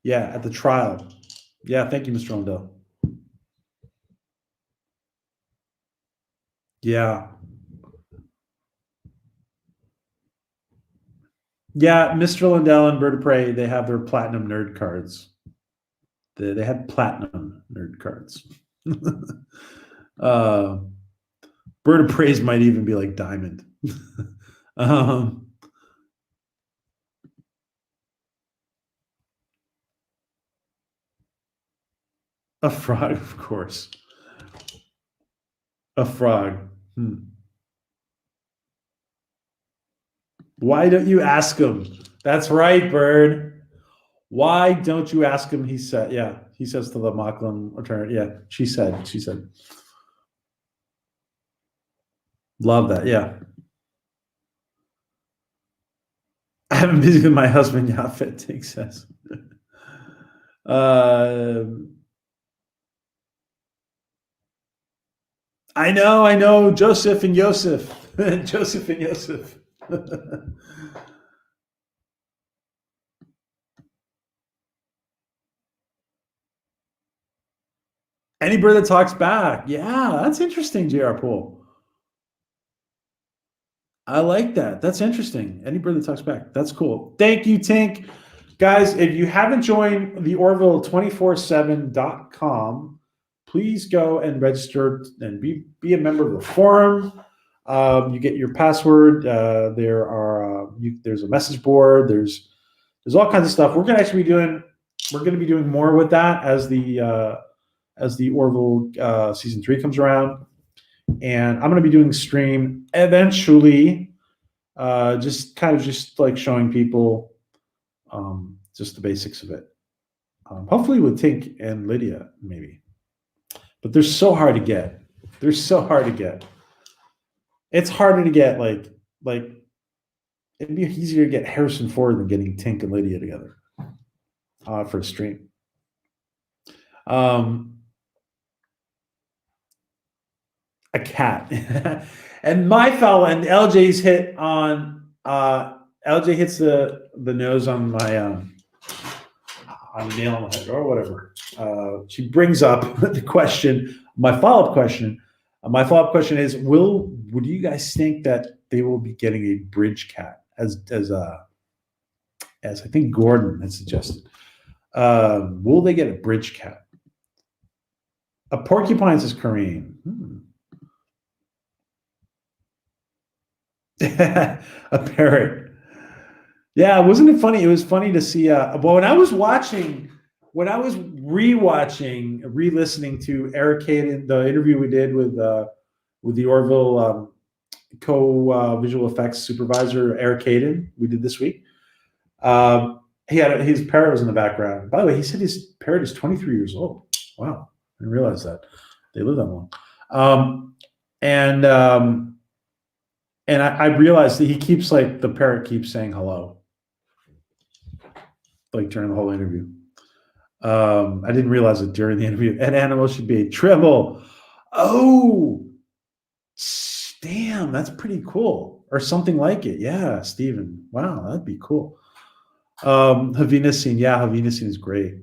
Yeah, at the trial. Yeah, thank you, Mr. Lundell. Yeah. Yeah, Mr. Lundell and Bird of Prey, they have their platinum nerd cards. They have platinum nerd cards. Bird of Prey's might even be like diamond. A frog, of course. A frog. Why don't you ask him? That's right, Bird. Why don't you ask him? He said, yeah. He says to the Mocklin attorney. Yeah, she said. Love that. Yeah. I haven't been with my husband outfit, Tink says. I know. Joseph and Yosef. Joseph and Yosef. Any bird that talks back. Yeah, that's interesting, JR Poole. I like that. That's interesting. Any bird that talks back. That's cool. Thank you, Tink. Guys, if you haven't joined the Orville247.com, please go and register and be a member of the forum. You get your password. There's a message board. There's all kinds of stuff. We're going to be doing more with that as the Orville season 3 comes around, and I'm going to be doing stream eventually. Just like showing people just the basics of it. Hopefully with Tink and Lydia, maybe. But they're so hard to get. It's harder to get like it'd be easier to get Harrison Ford than getting Tink and Lydia together for a stream. A cat. And my fella and LJ's hit on LJ hits the nose on my on the nail on the head or whatever. She brings up the question. My follow-up question. My follow-up question is: would you guys think that they will be getting a bridge cat as I think Gordon had suggested? Will they get a bridge cat? A porcupine says Kareem. A parrot. Yeah, wasn't it funny? It was funny to see. Well, when I was re-listening to Eric Hayden, the interview we did with the Orville visual effects supervisor Eric Hayden, we did this week. He had his parrot was in the background. By the way, he said his parrot is 23 years old. Wow, I didn't realize that they live that long. And I realized that he keeps the parrot keeps saying hello, during the whole interview. I didn't realize it during the interview. An animal should be a tribble. Oh, damn, that's pretty cool, or something like it. Yeah, Steven. Wow, that'd be cool. Havina Scene. Yeah, Havina Scene is great.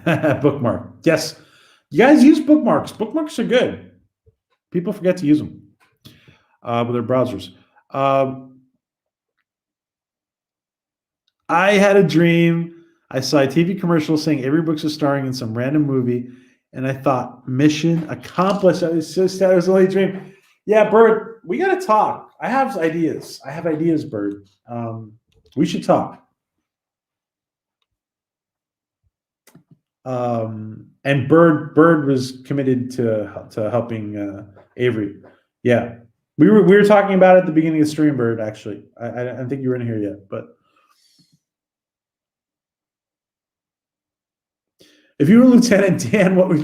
Bookmark. Yes. You guys use bookmarks. Bookmarks are good. People forget to use them with their browsers. I had a dream. I saw a TV commercial saying Avery Brooks was starring in some random movie, and I thought, mission accomplished. I was so sad. It was only a dream. Yeah, Bird, we got to talk. I have ideas. Bird. We should talk. And Bird was committed to helping Avery. Yeah, we were talking about it at the beginning of the stream, Bird. Actually, I don't think you were in here yet, but if you were Lieutenant Dan, what would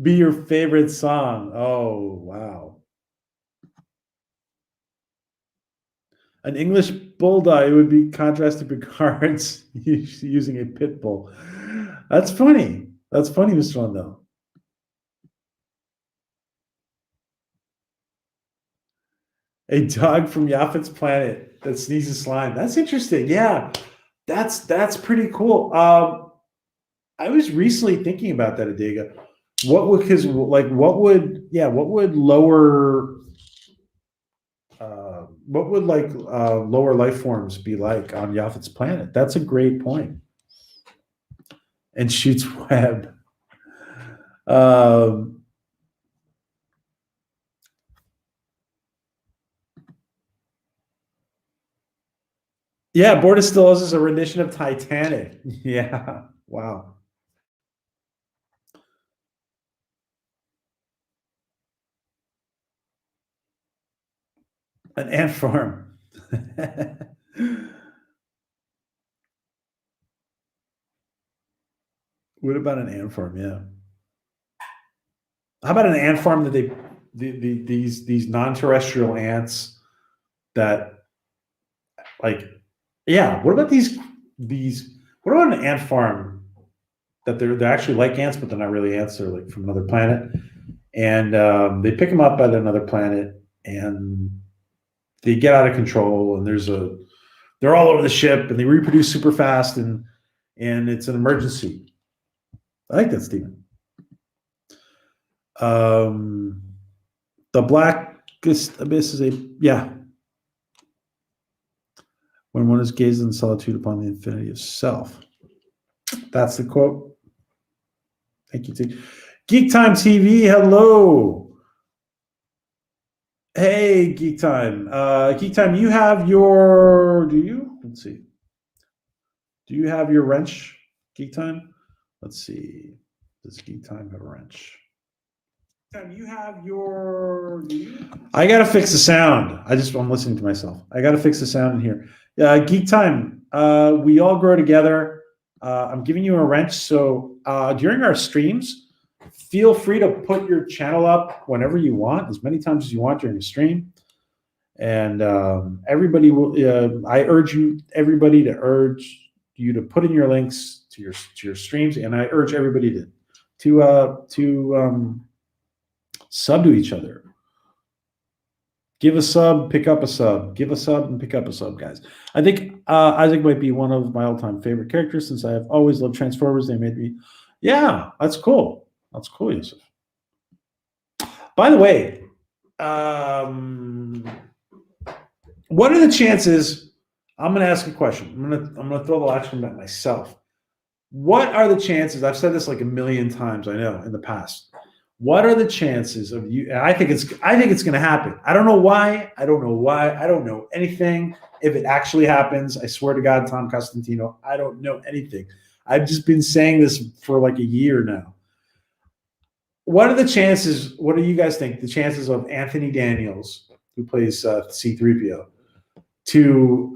be your favorite song? Oh, wow. An English bulldog, it would be contrast to Picard's using a pit bull. That's funny. That's funny, Mr. Lundell. A dog from Yaphet's planet that sneezes slime. That's interesting. Yeah, that's pretty cool. I was recently thinking about that, Adega. What would lower life forms be like on Yaphet's planet? That's a great point. And shoots web. Yeah, Bordestillos is a rendition of Titanic. Yeah, wow. An ant farm. What about an ant farm? Yeah. How about an ant farm that these non-terrestrial ants that yeah. What about these? What about an ant farm that they're actually like ants, but they're not really ants. They're like from another planet, and they pick them up at another planet, and they get out of control, and they're all over the ship, and they reproduce super fast, and it's an emergency. I like that, Stephen. The blackest abyss is when one is gazed in solitude upon the infinity of self. That's the quote. Thank you, T. Geek Time TV, hello. Hey, Geek Time. Geek Time, you have your, do you? Let's see. Do you have your wrench, Geek Time? Let's see. Does Geek Time have a wrench? You have your. I gotta fix the sound. I'm listening to myself. I gotta fix the sound in here. Geek Time. We all grow together. I'm giving you a wrench. So during our streams, feel free to put your channel up whenever you want, as many times as you want during the stream. And everybody will. I urge everybody to put in your links to your streams, and I urge everybody to Sub to each other. Give a sub, pick up a sub. Give a sub and pick up a sub, guys. I think Isaac might be one of my all-time favorite characters since I have always loved Transformers. They made me. Yeah, that's cool. That's cool, Yusuf. By the way, what are the chances? I'm going to ask a question. I'm going to throw the Latchkum at myself. What are the chances? I've said this like a million times. I know in the past. What are the chances of you? And I think it's going to happen. I don't know why. I don't know anything. If it actually happens, I swear to God, Tom Costantino, I don't know anything. I've just been saying this for like a year now. What are the chances? What do you guys think? The chances of Anthony Daniels, who plays C-3PO, to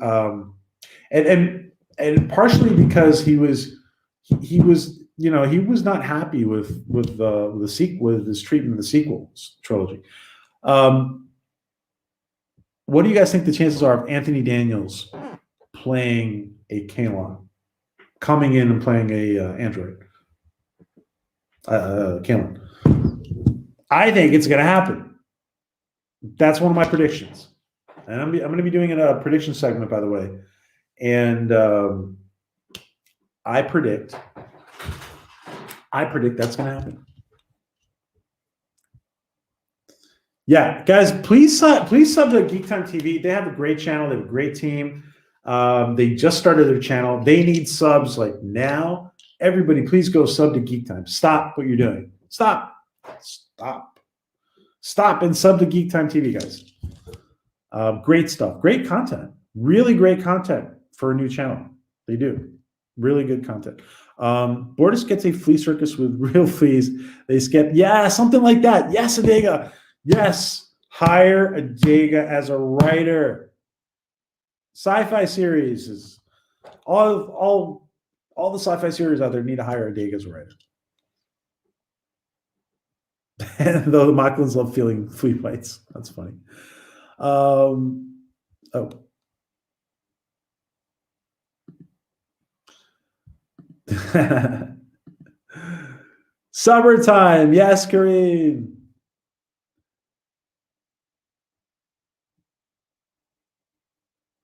and partially because he was not happy with the sequel, with his treatment of the sequel trilogy. What do you guys think the chances are of Anthony Daniels playing a Kalon, coming in and playing a android, Kalon? I think it's going to happen. That's one of my predictions, and I'm going to be doing a prediction segment, by the way, and I predict that's going to happen. Yeah, guys, please sub to Geek Time TV. They have a great channel. They have a great team. They just started their channel. They need subs like now. Everybody, please go sub to Geek Time. Stop what you're doing. Stop and sub to Geek Time TV, guys. Great stuff. Great content. Really great content for a new channel. They do. Really good content. Bortus gets a flea circus with real fleas. They skip. Yeah, something like that. Yes, Adega. Yes. Hire Adega as a writer. Sci-fi series is all the sci-fi series out there need to hire Adega as a writer. And though the Mocklins love feeling flea bites. That's funny. Summertime. Yes, Kareem.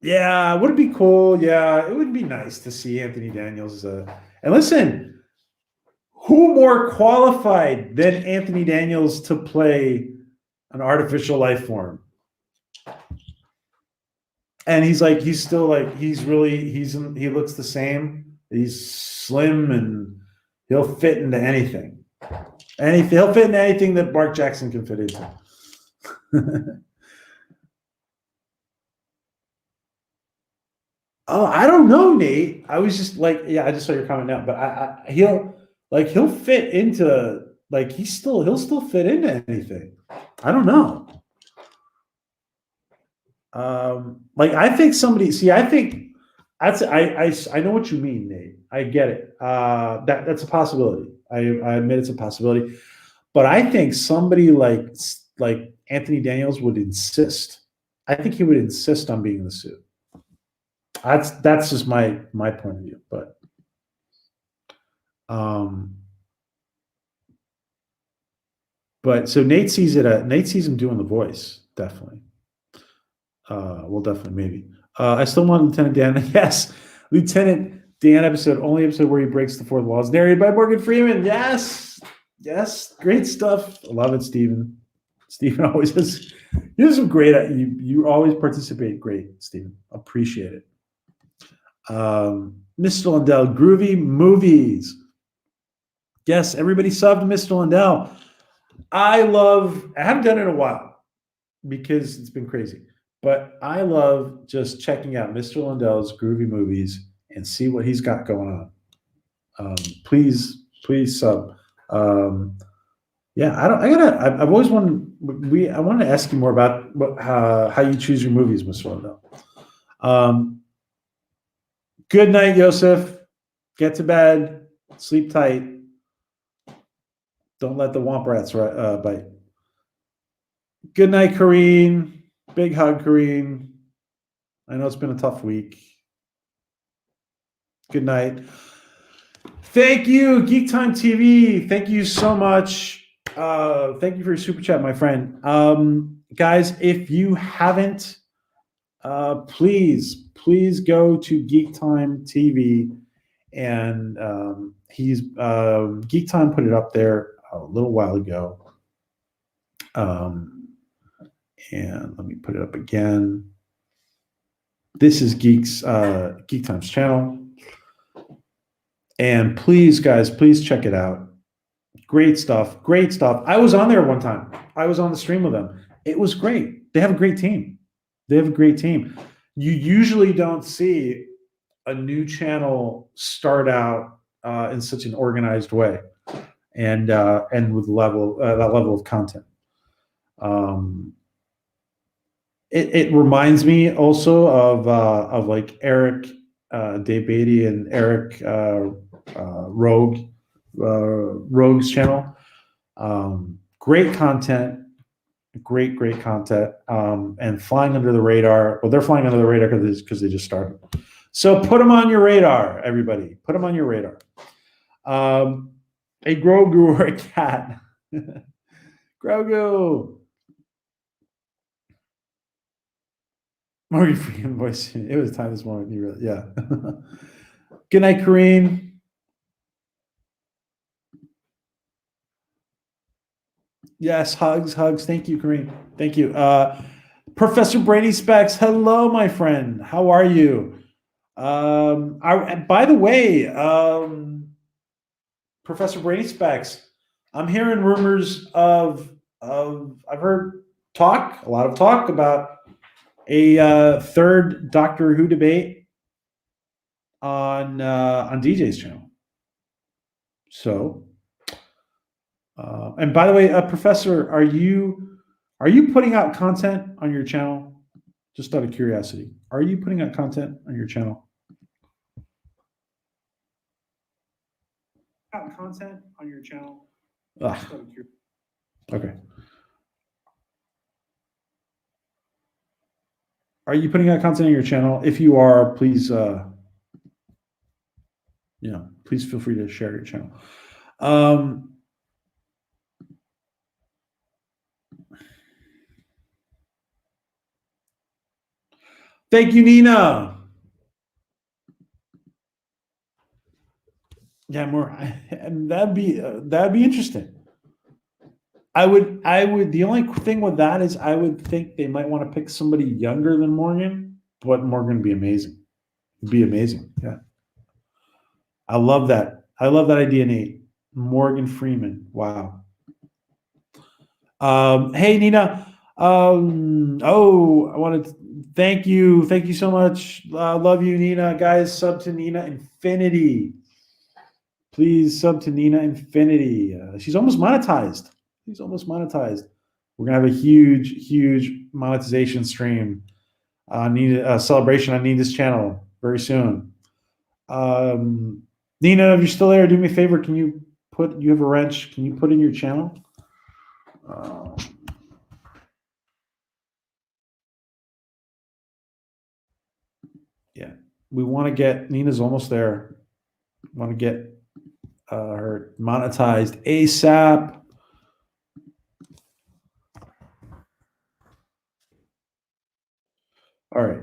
Yeah, would it be cool? Yeah, it would be nice to see Anthony Daniels. And listen, who more qualified than Anthony Daniels to play an artificial life form? And he looks the same. He's slim and he'll fit into anything. He'll fit into anything that Mark Jackson can fit into. Oh, I don't know, Nate. I was just like, yeah, I just saw your comment now, but he'll fit into he'll still fit into anything. I don't know. I think somebody. See, I think I know what you mean, Nate. I get it. That's a possibility. I admit it's a possibility, but I think somebody like Anthony Daniels would insist. I think he would insist on being in the suit. That's just my point of view, but so Nate sees it. Nate sees him doing the voice, definitely. Well, definitely, maybe. I still want Lieutenant Dan. Yes, Lieutenant Dan only episode where he breaks the fourth wall. It's narrated by Morgan Freeman. Yes, great stuff. I love it, Steven. Steven always has. You have some great. You always participate. Great, Steven. Appreciate it. Mr. Lindell, groovy movies. Yes, everybody subbed to Mr. Lindell. I haven't done it in a while because it's been crazy, but I love just checking out Mr. Lindell's groovy movies and see what he's got going on. Please sub. Yeah, I've always wanted. I wanted to ask you more about how you choose your movies, Mr. Lindell. Good night, Yosef. Get to bed. Sleep tight. Don't let the womp rats bite. Good night, Kareen. Big hug, Kareen. I know it's been a tough week. Good night. Thank you, Geek Time TV. Thank you so much. Thank you for your super chat, my friend. Guys, if you haven't, please go to Geek Time TV, and he's Geek Time put it up there a little while ago. And let me put it up again. This is Geek Time's channel, and please, guys, please check it out. Great stuff. Great stuff. I was on there one time. I was on the stream with them. It was great. They have a great team. They have a great team. You usually don't see a new channel start out in such an organized way, and with that level of content. It reminds me also of like Eric Dave Beatty and Eric Rogue's channel. Great content, great content, and flying under the radar. Well, they're flying under the radar because they just started. So put them on your radar, everybody. Put them on your radar. A Grogu or a cat. Grogu. Morgan Freeman voice. It was time this morning. You really, yeah. Good night, Kareen. Yes, hugs. Thank you, Kareem. Thank you. Professor Brady Specs, hello, my friend. How are you? By the way, Professor Brady Specs, I'm hearing rumors of I've heard a lot of talk about a third Doctor Who debate on DJ's channel. So. And by the way, Professor, are you putting out content on your channel? Just out of curiosity, are you putting out content on your channel? Content on your channel. Okay. Are you putting out content on your channel? If you are, please, please feel free to share your channel. Thank you, Nina. Yeah, more. That'd be interesting. I would. The only thing with that is I would think they might want to pick somebody younger than Morgan, but Morgan would be amazing. It'd be amazing. Yeah. I love that. I love that idea, Nate. Morgan Freeman. Wow. Hey, Nina. I wanted to thank you. Thank you so much. Love you, Nina. Guys, sub to Nina Infinity. Please sub to Nina Infinity. She's almost monetized. We're going to have a huge monetization stream. Nina celebration on Nina's channel very soon. Nina, if you're still there, do me a favor. Can you have a wrench? Can you put in your channel? Yeah, we want to get Nina's almost there. Want to get her monetized ASAP. All right.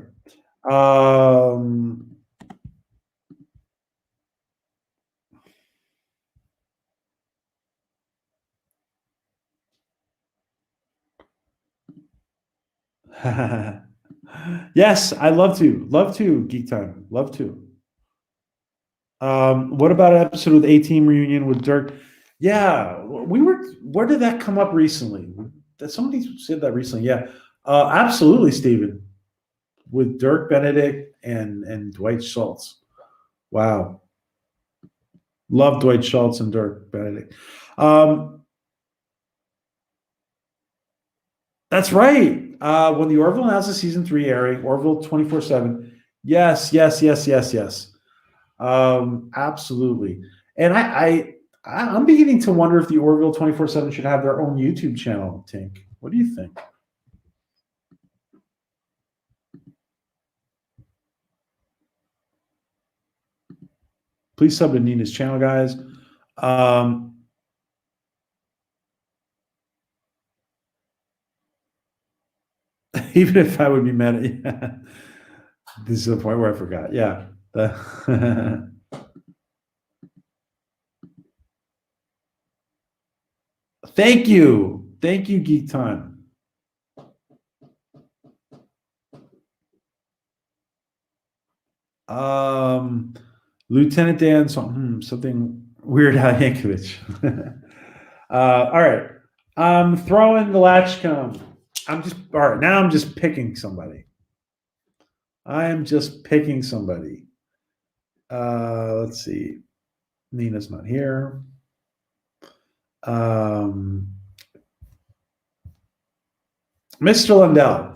Yes, I love to Geek Time, love to. What about an episode with A-Team reunion with Dirk? Yeah, where did that come up recently? Somebody said that recently. Yeah, absolutely, Stephen, with Dirk Benedict and Dwight Schultz. Wow, love Dwight Schultz and Dirk Benedict. That's right. When the Orville announces season 3 airing, Orville 24/7. Yes. Absolutely. And I'm beginning to wonder if the Orville 24/7 should have their own YouTube channel, Tink. What do you think? Please sub to Nina's channel, guys. Even if I would be mad at you. This is the point where I forgot. Yeah. Thank you. Thank you, Geek Time. Lieutenant Dan, something weird Al Yankovic. All right. I'm throwing the Latchkum. All right. Now I'm just picking somebody. I am just picking somebody. Let's see. Nina's not here. Mr. Lundell.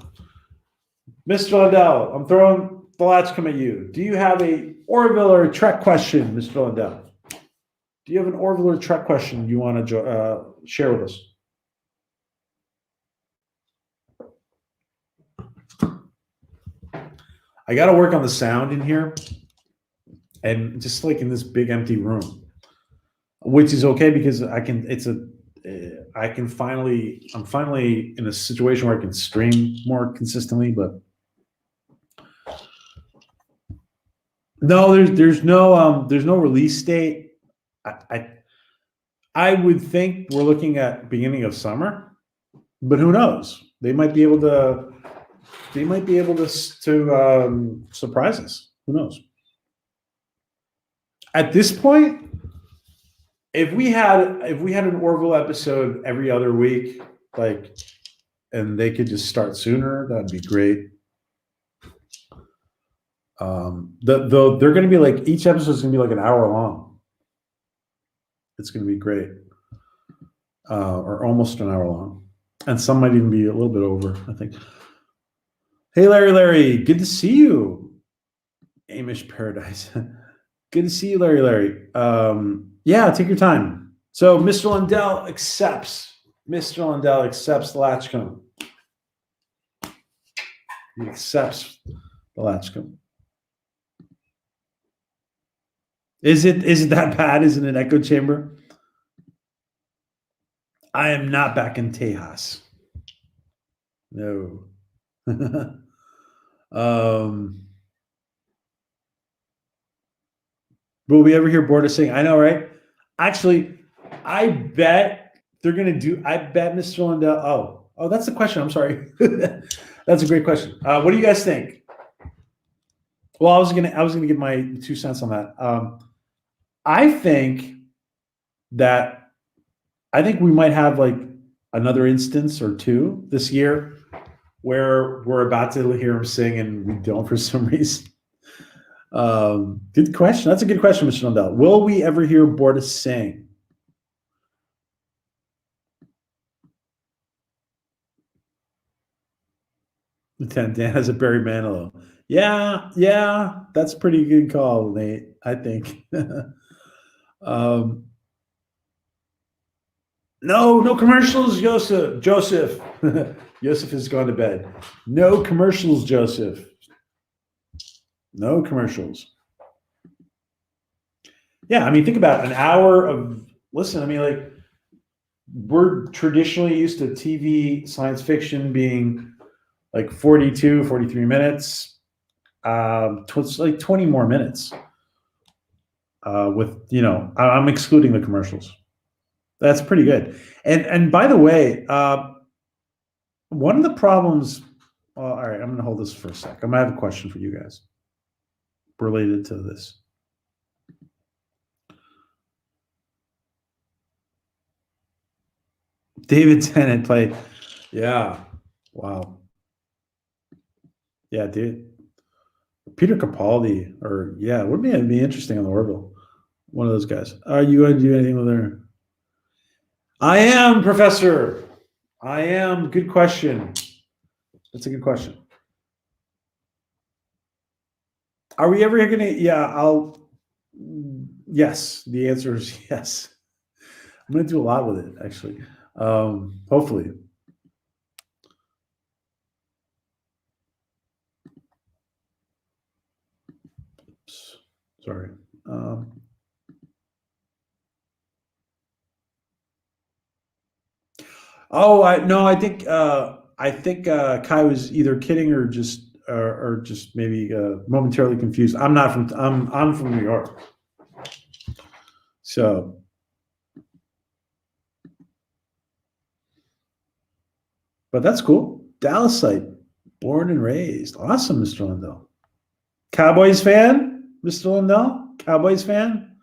Mr. Lundell, I'm throwing the Latchkum at you. Do you have a Orville or a Trek question, Mr. Lundell? Do you have an Orville or Trek question you want to share with us? I got to work on the sound in here, and just like in this big empty room, which is okay because I'm finally in a situation where I can stream more consistently, but no, there's no release date. I would think we're looking at beginning of summer, but who knows? They might be able to surprise us. Who knows? At this point, if we had an Orville episode every other week, and they could just start sooner, that'd be great. They're going to be like, each episode is going to be like an hour long. It's going to be great, or almost an hour long, and some might even be a little bit over, I think. Hey, Larry, good to see you. Amish Paradise. Good to see you, Larry. Yeah, take your time. So Mr. Lundell accepts the Latchkum. He accepts the Latchkum. Is it that bad? Is it an echo chamber? I am not back in Tejas. No. Will we ever hear Borda sing? I know, right? Actually, I bet Mr. Lundell. Oh, that's the question. I'm sorry. That's a great question. What do you guys think? Well, I was gonna give my 2 cents on that. I think we might have like another instance or two this year where we're about to hear him sing and we don't for some reason. Good question. That's a good question, Mr. Lundell. Will we ever hear Borda sing? Lieutenant Dan has a Barry Manilow. Yeah, that's a pretty good call, Nate, I think. No commercials, Joseph. Joseph has gone to bed. No commercials, Joseph. No commercials. Yeah, I mean, think about an hour of listen. I mean, like, we're traditionally used to TV science fiction being like 42, 43 minutes. It's like 20 more minutes. I'm excluding the commercials. That's pretty good. And by the way, one of the problems. Well, all right, I'm going to hold this for a sec. I'm going to have a question for you guys related to this. David Tennant played. Yeah. Wow. Yeah, dude. Peter Capaldi, wouldn't be interesting on the Orville? One of those guys. Are you going to do anything with her? I am, Professor. I am. Good question. That's a good question. Are we ever going to? Yeah, yes, the answer is yes. I'm going to do a lot with it, actually. Hopefully. Oops, sorry. I think I think Kai was either kidding or just maybe momentarily confused. I'm from New York, so but that's cool. Dallasite, born and raised. Awesome, Mr. Lindell. Cowboys fan, Mr. Lindell. Cowboys fan.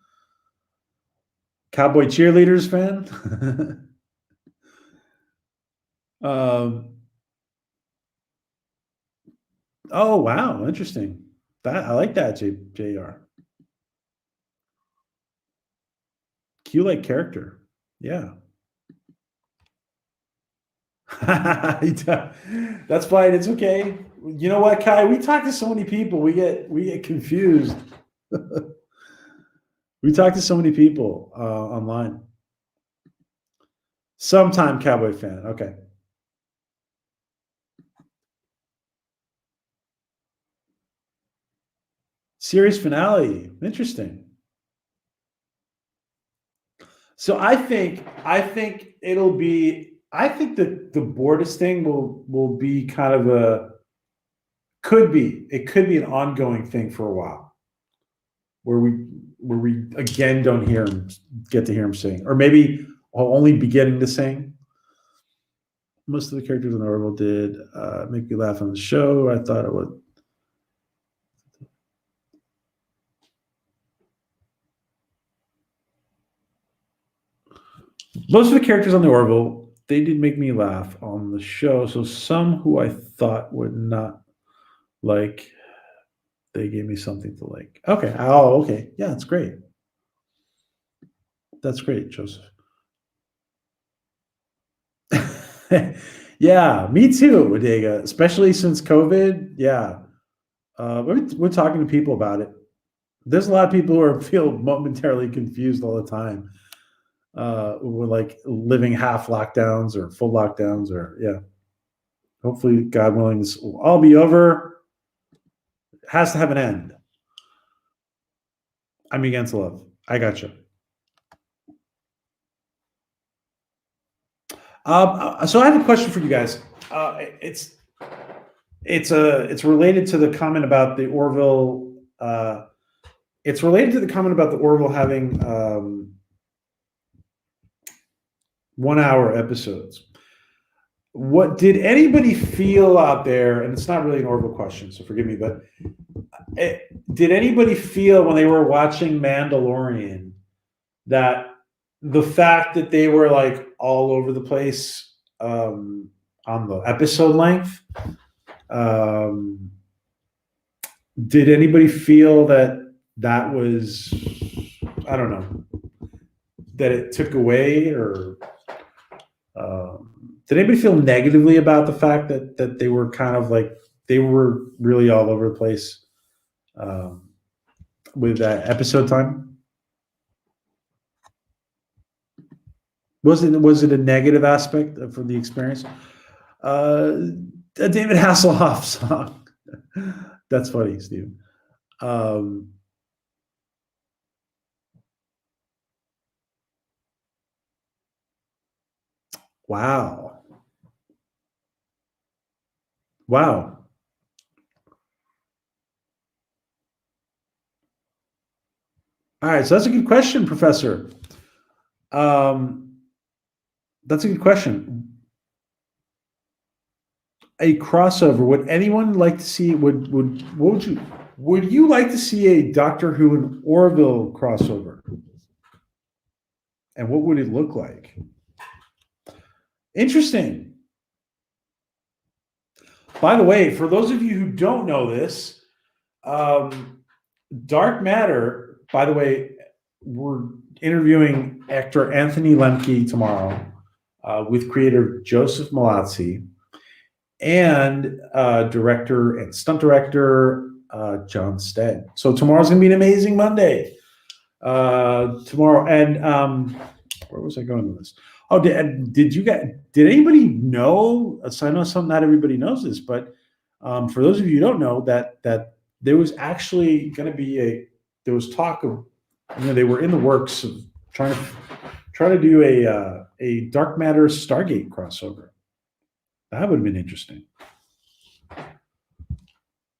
Cowboy cheerleaders fan. um, oh wow, interesting. That I like that, JR. Q like character. Yeah. That's fine. It's okay. You know what, Kai? We talk to so many people. We get confused. We talk to so many people online. Sometime Cowboy fan. Okay. Series finale. Interesting. So I think it'll be. I think that the Bortis thing will be kind of a it could be an ongoing thing for a while where we again don't get to hear him sing, or maybe only beginning to sing. Most of the characters in the Orville did make me laugh on the show. I thought it would. Most of the characters on the Orville, they did make me laugh on the show. So some who I thought would not like, they gave me something to like. Okay. Oh, okay. Yeah, that's great. That's great, Joseph. Yeah, me too, Bodega. Especially since COVID. Yeah, we're talking to people about it. There's a lot of people who feel momentarily confused all the time. We're like living half lockdowns or full lockdowns, or yeah. Hopefully, God willing, this will all be over. It has to have an end. I'm against love. I got you. So I have a question for you guys. It's related to the comment about the Orville. It's related to the comment about the Orville having 1 hour episodes. What did anybody feel out there? And it's not really an Orville question, so forgive me, but did anybody feel when they were watching Mandalorian that the fact that they were like all over the place on the episode length, did anybody feel that was, I don't know, that it took away, or did anybody feel negatively about the fact that they were kind of like, they were really all over the place with that episode time? Was it a negative aspect for the experience? A David Hasselhoff song. That's funny, Steve. Wow. Wow. All right, so that's a good question, Professor. That's a good question. A crossover. Would anyone like to see? Would you like to see a Doctor Who and Orville crossover? And what would it look like? Interesting. By the way, for those of you who don't know this, Dark Matter. By the way, we're interviewing actor Anthony Lemke tomorrow with creator Joseph Malazzi and director and stunt director John Stead. So tomorrow's gonna be an amazing Monday. Tomorrow, and where was I going with this? Oh, did anybody know? So I know not everybody knows this, but for those of you who don't know, that there was actually going to be there was talk of, they were in the works of trying to do a Dark Matter Stargate crossover. That would have been interesting.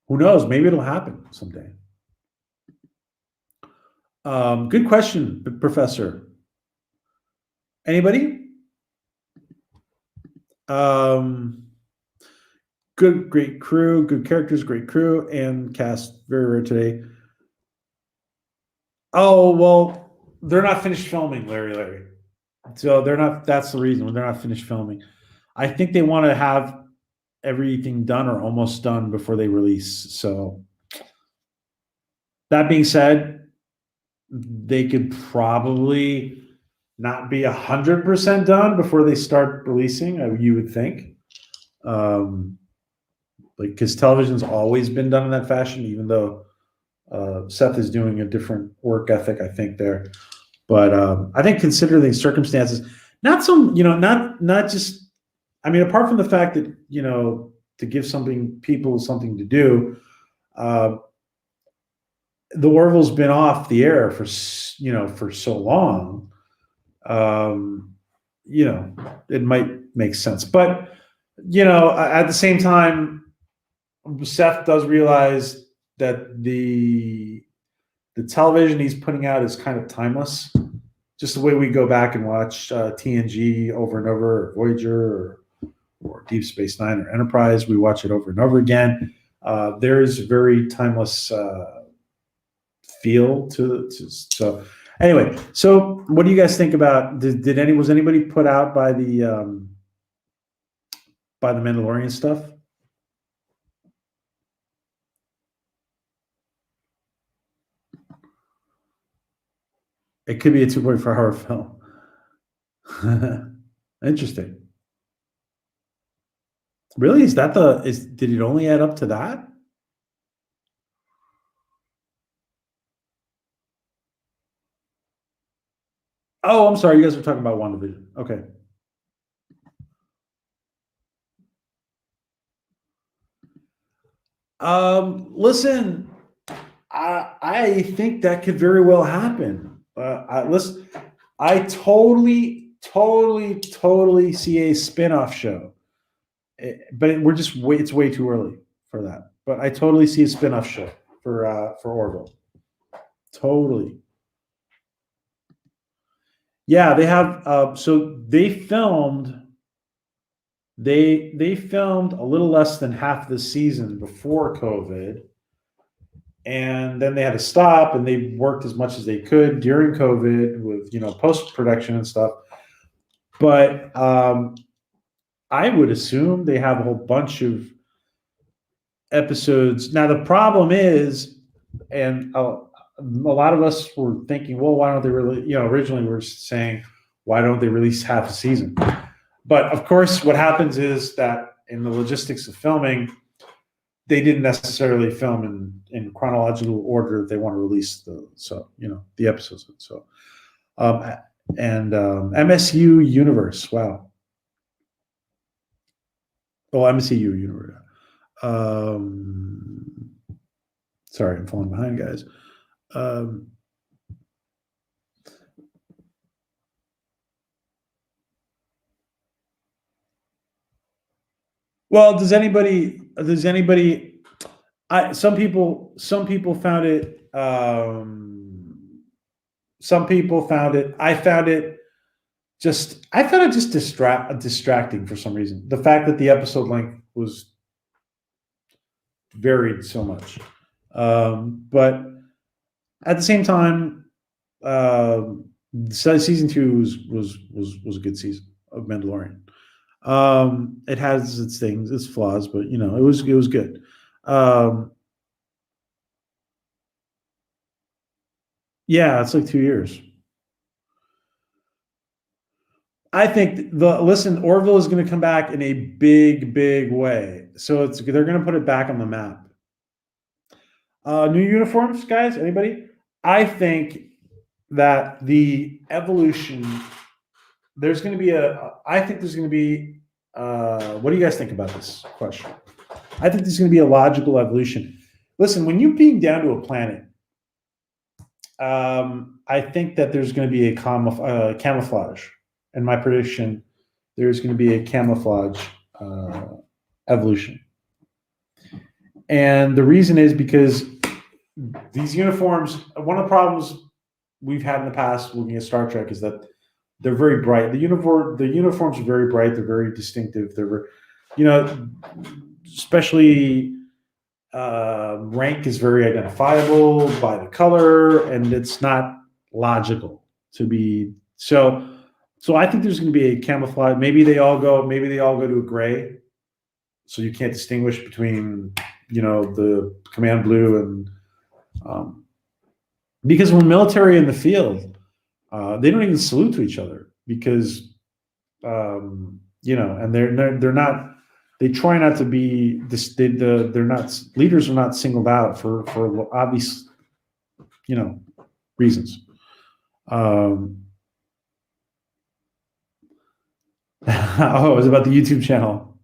Who knows? Maybe it'll happen someday. Good question, Professor. Anybody? Good, great crew, good characters, great crew, and cast very rare today. Oh, well, they're not finished filming, Larry. So they're not, that's the reason they're not finished filming. I think they want to have everything done or almost done before they release. So that being said, they could probably not be 100% done before they start releasing, you would think. Like, because television's always been done in that fashion, even though Seth is doing a different work ethic, I think, there. But I think considering the circumstances, not some, not just, I mean, apart from the fact that, to give people something to do, the Orville's been off the air for so long, it might make sense. But, at the same time, Seth does realize that the television he's putting out is kind of timeless. Just the way we go back and watch TNG over and over, or Voyager, or Deep Space Nine, or Enterprise, we watch it over and over again. There is a very timeless feel to. So anyway, so what do you guys think about? Was anybody put out by the Mandalorian stuff? It could be a 2.4-hour film. Interesting. Really? Did it only add up to that? Oh, I'm sorry. You guys were talking about WandaVision. Okay. Listen, I think that could very well happen. I totally see a spin-off show, but it's way too early for that. But I totally see a spin-off show for Orville. Totally. Yeah, they have. So they filmed a little less than half the season before COVID, and then they had to stop, and they worked as much as they could during COVID with post-production and stuff. But I would assume they have a whole bunch of episodes. Now the problem is, and a lot of us were thinking, well, why don't they really? Originally we were saying, why don't they release half a season? But of course, what happens is that in the logistics of filming, they didn't necessarily film in chronological order. They want to release the episodes. So, and MSU Universe. Wow. Oh, MCU Universe. Sorry, I'm falling behind, guys. Well, does anybody? Some people found it. Some people found it. I found it just distracting for some reason. The fact that the episode length was varied so much, but at the same time, season 2 was a good season of Mandalorian. It has its things, its flaws, but it was good. Yeah, it's like 2 years. I think Orville is going to come back in a big way. So they're going to put it back on the map. New uniforms, guys. Anybody? I think that the evolution. There's going to be what do you guys think about this question? I think there's going to be a logical evolution. Listen, when you beam down to a planet, I think that there's going to be a camouflage. In my prediction, there's going to be a camouflage evolution. And the reason is because these uniforms, one of the problems we've had in the past looking at Star Trek is that they're very bright. The uniforms are very bright. They're very distinctive. They're, especially rank is very identifiable by the color, and it's not logical to be so. So I think there's going to be a camouflage. Maybe they all go to a gray, so you can't distinguish between the command blue and because when military in the field, they don't even salute to each other because and they're not. They try not to be this. They're not leaders are not singled out for obvious reasons. Oh, it was about the YouTube channel.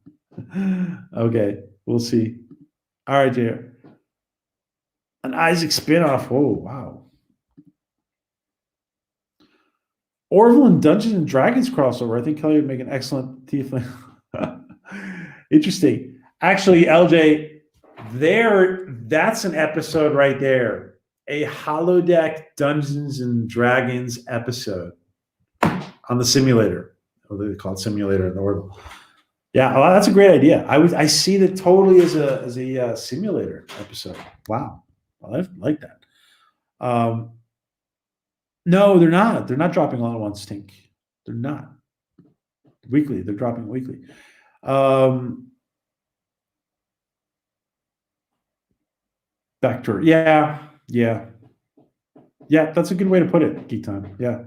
Okay, we'll see. All right, dear. An Isaac spinoff. Oh, wow. Orville and Dungeons and Dragons crossover. I think Kelly would make an excellent tiefling. Interesting. Actually, LJ, that's an episode right there. A holodeck Dungeons and Dragons episode on the simulator. What they call it, simulator in the Orville. Yeah, well, that's a great idea. I see that totally as a simulator episode. Wow, I like that. No, they're not. They're not dropping all at once, Tink. They're not. Weekly. They're dropping weekly. Vector. Yeah. That's a good way to put it. Geek Time. Yeah.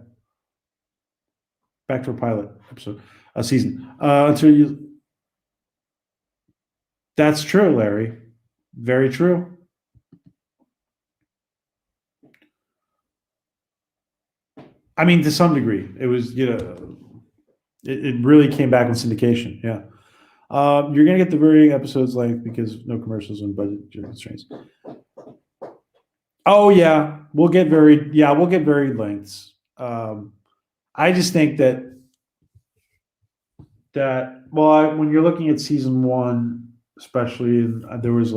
Backdoor pilot episode, a season. That's true, Larry. Very true. I mean, to some degree, it was, it really came back in syndication. Yeah. You're going to get the varying episodes length because no commercials and budget constraints. Oh yeah. We'll get varied lengths. I just think that when you're looking at season 1, especially, there was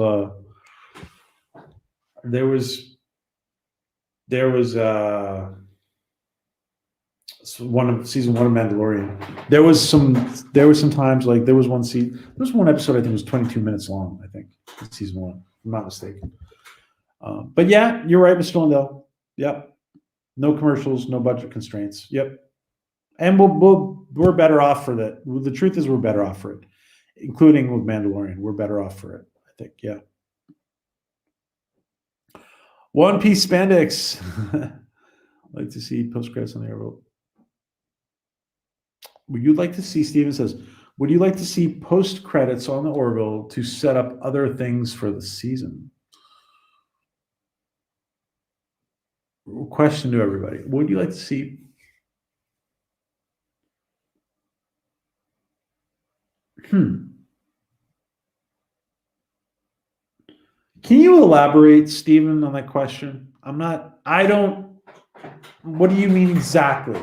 season 1 of Mandalorian. There was some times, like there was one episode I think was 22 minutes long. I think season 1, if I'm not mistaken. But yeah, you're right, Mr. Lindell. Yep. No commercials, no budget constraints. Yep. And we're better off for that. The truth is, we're better off for it, including with Mandalorian. We're better off for it, I think. Yeah. One Piece spandex. Like to see post credits on the Orville. Would you like to see? Steven says, would you like to see post credits on the Orville to set up other things for the season? Question to everybody: would you like to see? Can you elaborate, Stephen, on that question? What do you mean exactly?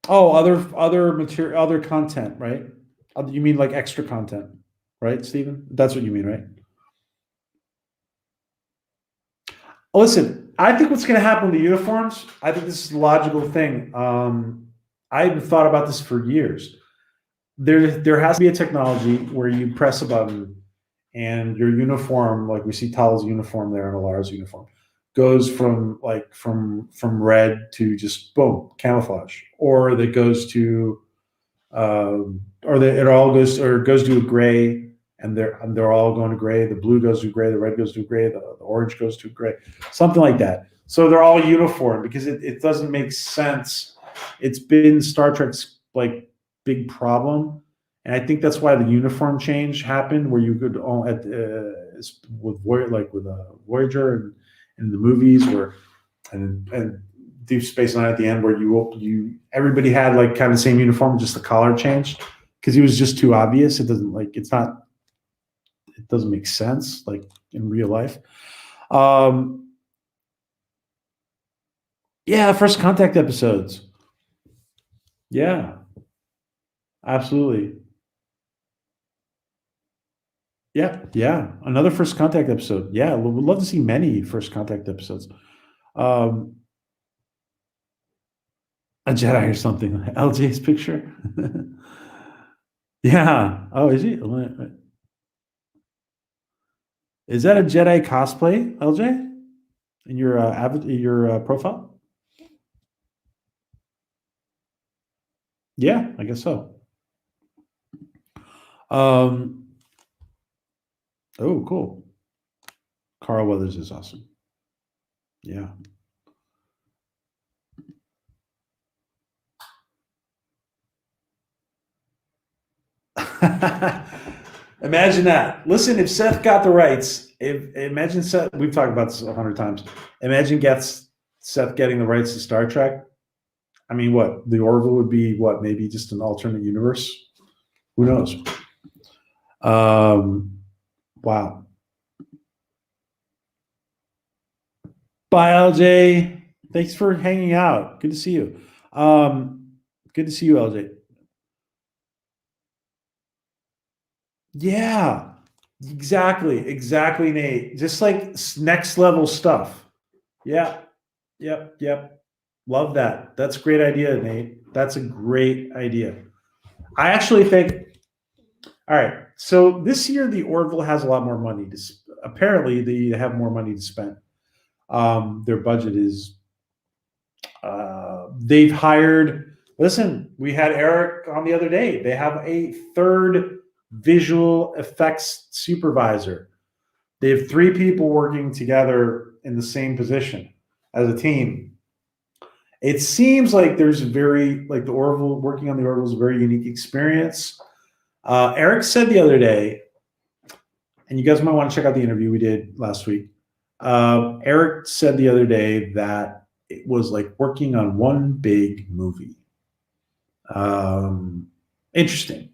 Oh, other material, other content, right? You mean like extra content, right, Stephen? That's what you mean, right? Listen, I think what's going to happen with the uniforms, I think this is a logical thing. I haven't thought about this for years. There has to be a technology where you press a button and your uniform, like we see Tala's uniform there and Alara's uniform, goes from red to just boom, camouflage, or that goes to it goes to a gray, and they're all going to gray. The blue goes to gray, the red goes to gray, the orange goes to gray, something like that. So they're all uniform because it doesn't make sense. It's been Star Trek's like big problem, and I think that's why the uniform change happened, where you could with Voyager and in the movies and Deep Space Nine at the end, where everybody had like kind of the same uniform, just the collar changed because it was just too obvious. It doesn't make sense like in real life. Yeah, First Contact episodes. Yeah, absolutely. Yeah, yeah. Another First Contact episode. Yeah, we would love to see many First Contact episodes. Um, a Jedi or something. LJ's picture. Yeah. Oh, is he? Is that a Jedi cosplay, LJ? In your your profile? Yeah, I guess so. Um, oh, cool. Carl Weathers is awesome. Yeah. Imagine that. Listen, if Seth got the rights, if imagine Seth, we've talked about this 100 times. Imagine gets Seth getting the rights to Star Trek. I mean, what the Orville would be? What maybe just an alternate universe? Who knows? Wow. Bye, LJ. Thanks for hanging out. Good to see you. Good to see you, LJ. Yeah, exactly, Nate. Just like next level stuff. Yeah, yep. Love that. That's a great idea, Nate. That's a great idea. I actually think. All right, so this year the Orville has a lot more money to. Apparently, they have more money to spend. Their budget is. They've hired. Listen, we had Eric on the other day. They have a third visual effects supervisor. They have three people working together in the same position as a team. It seems like there's very like the Orville working on the Orville is a very unique experience. Eric said the other day, and you guys might want to check out the interview we did last week. Eric said the other day that it was like working on one big movie. Um, Interesting.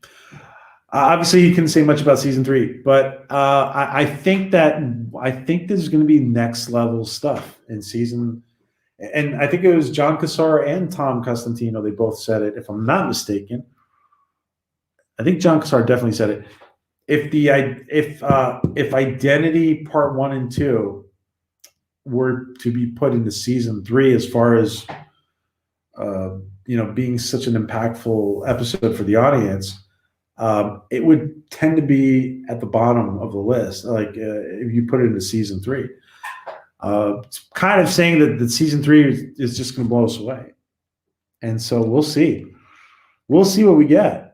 Obviously, you couldn't say much about season three, but I think this is going to be next level stuff in season. And I think it was John Cassara and Tom Costantino. They both said it, if I'm not mistaken. I think John Cassara definitely said it. If Identity Part One and Two were to be put into season three, as far as uh, being such an impactful episode for the audience, it would tend to be at the bottom of the list. Like if you put it into season three, it's kind of saying that season three is just going to blow us away. And so we'll see. We'll see what we get.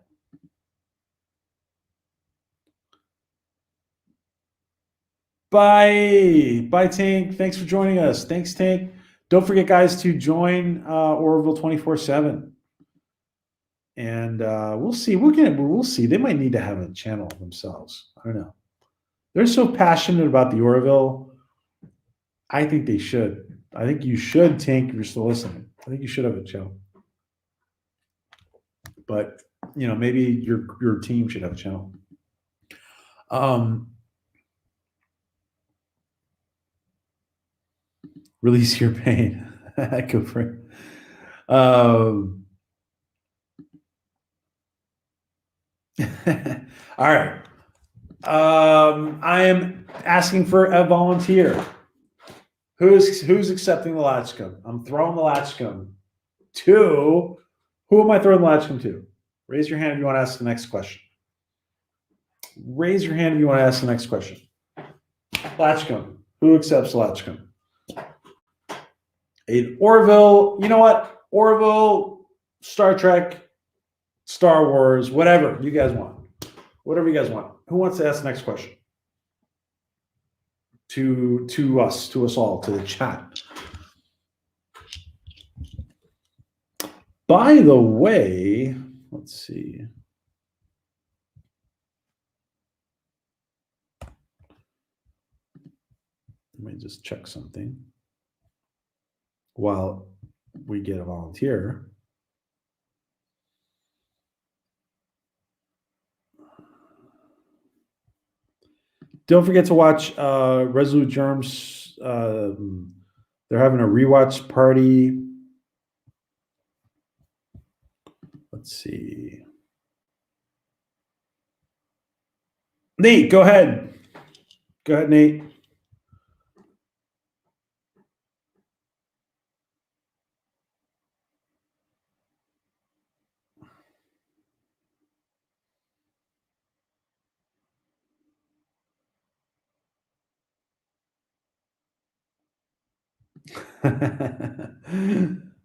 Bye, Tank. Thanks for joining us. Thanks, Tank. Don't forget, guys, to join Orville 24/7. And we'll see. We'll see. They might need to have a channel themselves. I don't know. They're so passionate about the Orville. I think they should. I think you should, Tank. If you're still listening. I think you should have a channel. But maybe your team should have a channel. Release your pain. Go for it. All right. I am asking for a volunteer. Who's accepting the Latchkum? I'm throwing the Latchkum to. Who am I throwing the Latchkum to? Raise your hand if you want to ask the next question. Raise your hand if you want to ask the next question. Latchkum. Who accepts Latchkum? Orville. You know what? Orville, Star Trek, Star Wars, whatever you guys want. Whatever you guys want. Who wants to ask the next question? To us all, to the chat. By the way, let's see. Let me just check something while we get a volunteer. Don't forget to watch Resolute Germs. They're having a rewatch party Let's see. Nate, go ahead. Go ahead, Nate.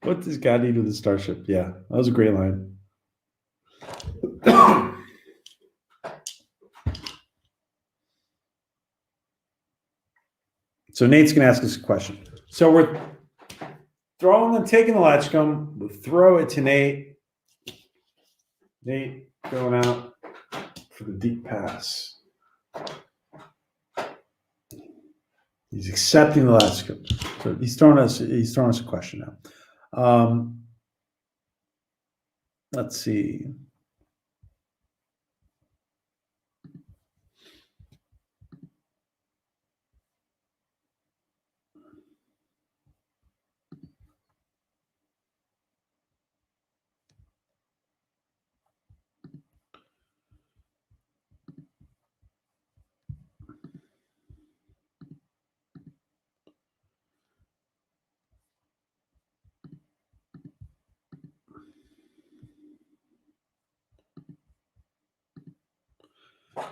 What does God need with the starship? Yeah, that was a great line. So Nate's going to ask us a question. So we're taking the Latchkum. We'll throw it to Nate. Nate going out for the deep pass. He's accepting the Latchkum. So he's throwing us a question now. Let's see.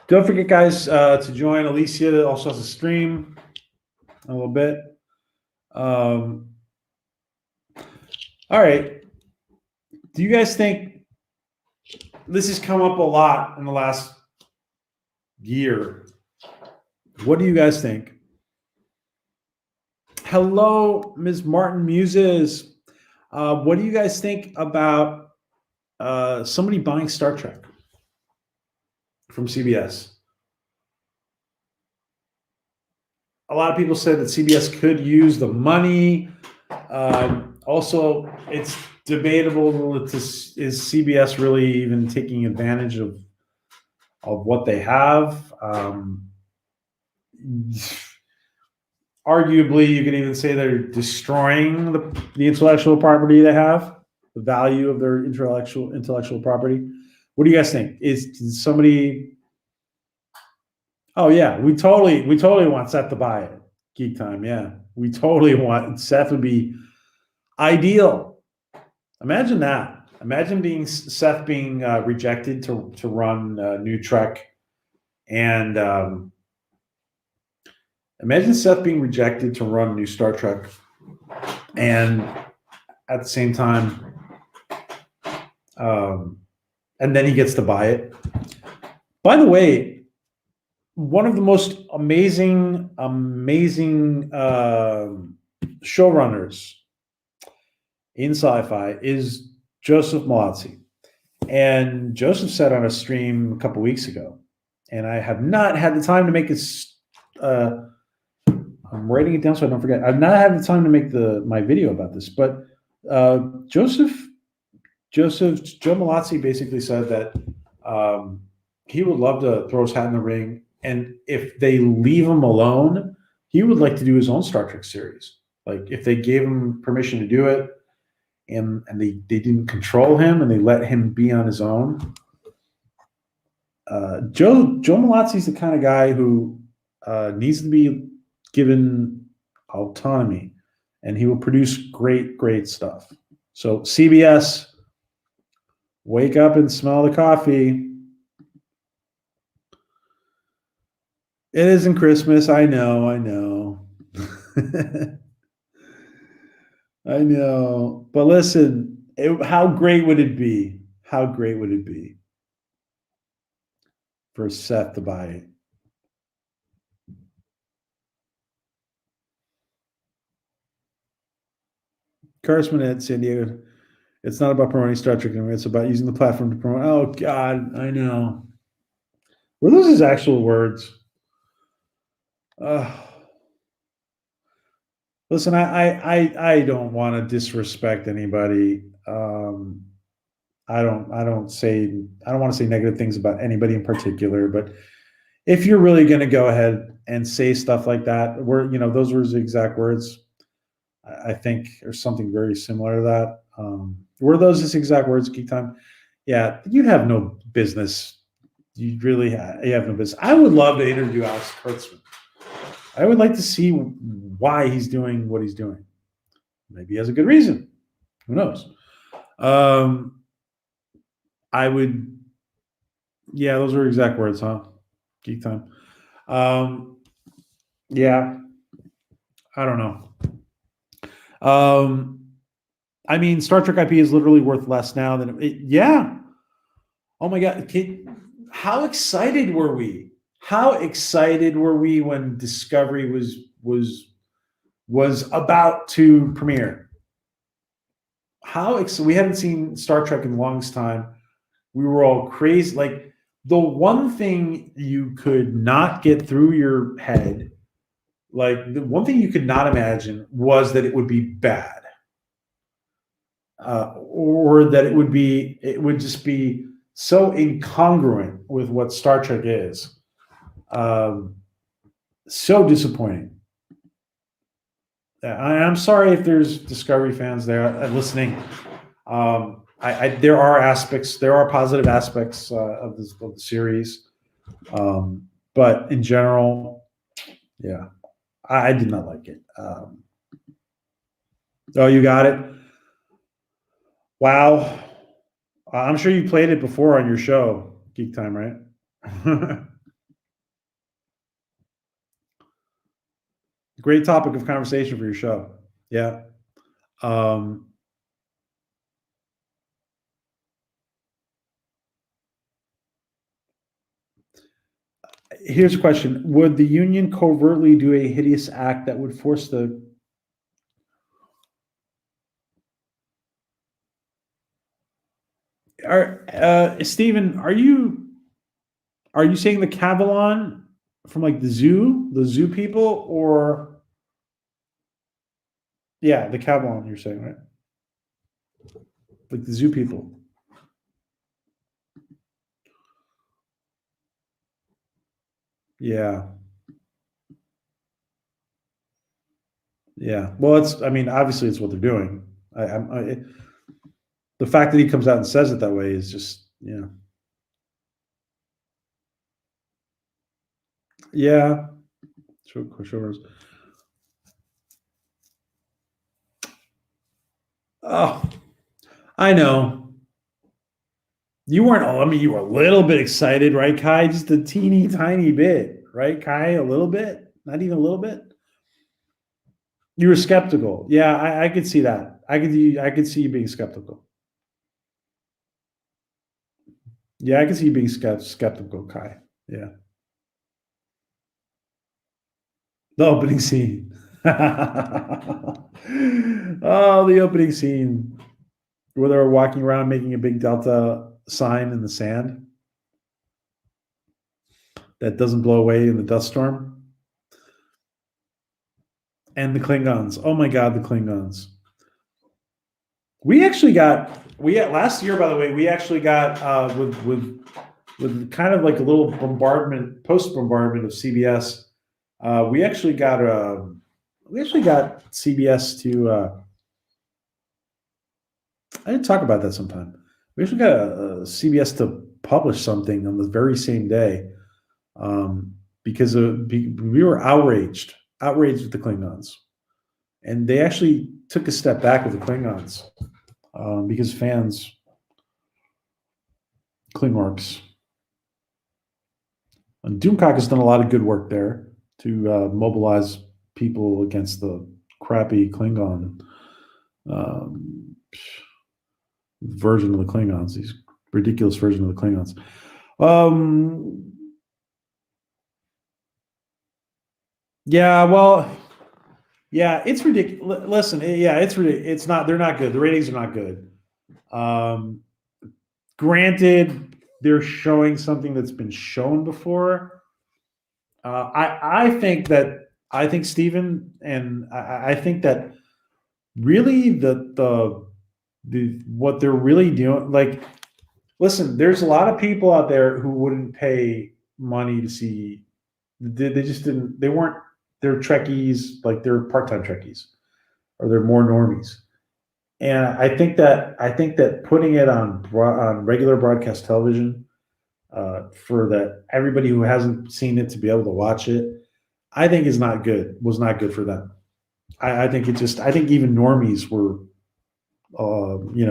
Don't forget, guys, to join. Alicia also has a stream in a little bit. All right. Do you guys think this has come up a lot in the last year? What do you guys think? Hello, Ms. Martin Muses. What do you guys think about somebody buying Star Trek from CBS? A lot of people say that CBS could use the money. Also, it's debatable, is CBS really even taking advantage of what they have? Arguably, you can even say they're destroying the intellectual property they have, the value of their intellectual property. What do you guys think? Is somebody? Oh yeah, we totally want Seth to buy it. Geek Time, yeah, we totally want Seth. Would be ideal. Imagine that. Imagine Seth being rejected to run New Trek, and imagine Seth being rejected to run new Star Trek, and at the same time, and then he gets to buy it. By the way, one of the most amazing showrunners in sci-fi is Joseph Malazzi. And Joseph said on a stream a couple weeks ago, and I have not had the time to make this. I'm writing it down so I don't forget. I've not had the time to make my video about this, but Joe Malazzi basically said that he would love to throw his hat in the ring, and if they leave him alone, he would like to do his own Star Trek series. Like if they gave him permission to do it, and they didn't control him and they let him be on his own. Joe Malazzi's the kind of guy who needs to be given autonomy, and he will produce great stuff. So CBS, wake up and smell the coffee. It isn't Christmas. I know. I know. But listen, how great would it be? How great would it be for Seth to buy it? Carsman at San Diego. It's not about promoting Star Trek anymore. It's about using the platform to promote. Oh, God, I know. Were those his actual words? Listen, I don't want to disrespect anybody. I don't want to say negative things about anybody in particular, but if you're really going to go ahead and say stuff like that, those were his exact words. I think there's something very similar to that. Were those his exact words, Geek Time? Yeah, you have no business. You have no business. I would love to interview Alex Kurtzman. I would like to see why he's doing what he's doing. Maybe he has a good reason. Who knows? I would. Yeah, those were exact words, huh? Geek time. Yeah, I don't know. I mean, Star Trek IP is literally worth less now than it. Yeah. Oh my God. How excited were we? How excited were we when Discovery was about to premiere? We hadn't seen Star Trek in the longest time. We were all crazy. Like the one thing you could not get through your head, like the one thing you could not imagine was that it would be bad, or that it would just be so incongruent with what Star Trek is. So disappointing. I'm sorry if there's Discovery fans there listening. There are positive aspects of the series, but in general, yeah, I did not like it. Oh, you got it. Wow, I'm sure you played it before on your show, Geek Time, right? Great topic of conversation for your show. Yeah. Here's a question: would the Union covertly do a hideous act that would force the? Stephen, are you saying the Cavalon from like the zoo people, or yeah, the Cavalon you're saying, right? Like the zoo people. Yeah. Yeah. Well, I mean, obviously it's what they're doing. The fact that he comes out and says it that way is just, yeah. Yeah. Sure. Oh, I know. You weren't, I mean, you were a little bit excited, right, Kai? Just a teeny tiny bit, right, Kai? A little bit? Not even a little bit? You were skeptical. Yeah, I could see that. I could see you being skeptical. Yeah, I could see you being skeptical, Kai. Yeah. The opening scene. Oh, the opening scene where they were walking around making a big Delta sign in the sand that doesn't blow away in the dust storm. And the Klingons. Oh my God, the Klingons. We had last year, by the way, we actually got with kind of like a little post bombardment of CBS. We actually got CBS to. I didn't talk about that sometime. We actually got CBS to publish something on the very same day, because we were outraged with the Klingons, and they actually took a step back with the Klingons, because fans, Klingorks, and Doomcock has done a lot of good work there to mobilize people against the crappy Klingon version of the Klingons, these ridiculous version of the Klingons. Yeah, well, yeah, it's ridiculous. Listen, yeah, it's ridiculous. It's not. They're not good. The ratings are not good. Granted, they're showing something that's been shown before. I think Stephen, and I think that really the what they're really doing, like, listen, there's a lot of people out there who wouldn't pay money to see. They just didn't. They weren't. They're Trekkies, like they're part-time Trekkies, or they're more normies. And I think that putting it on regular broadcast television for that everybody who hasn't seen it to be able to watch it, I think is not good. Was not good for them. I think it just. I think even normies were,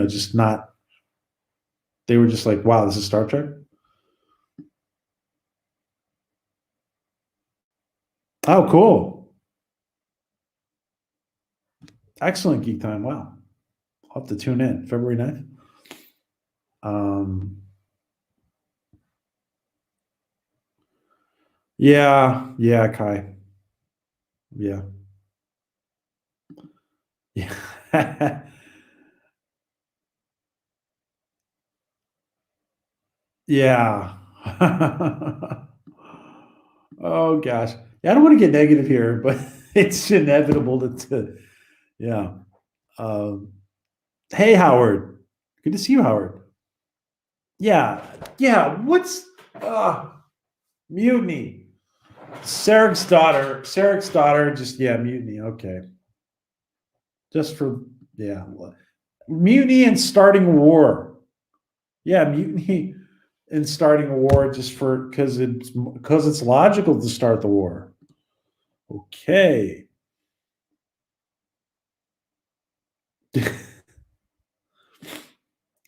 just not. They were just like, "Wow, this is Star Trek." Oh, cool! Excellent geek time. Wow, I'll have to tune in February 9th. Um, yeah, yeah, Kai. Yeah, yeah, yeah. Oh gosh, yeah. I don't want to get negative here, but it's inevitable yeah. Um, hey, Howard. Good to see you, Howard. Yeah, yeah. What's mutiny? Sarek's daughter. Sarek's daughter. Just yeah, mutiny. Okay, just for yeah, mutiny and starting a war. Yeah, mutiny and starting a war just for because it's logical to start the war. Okay.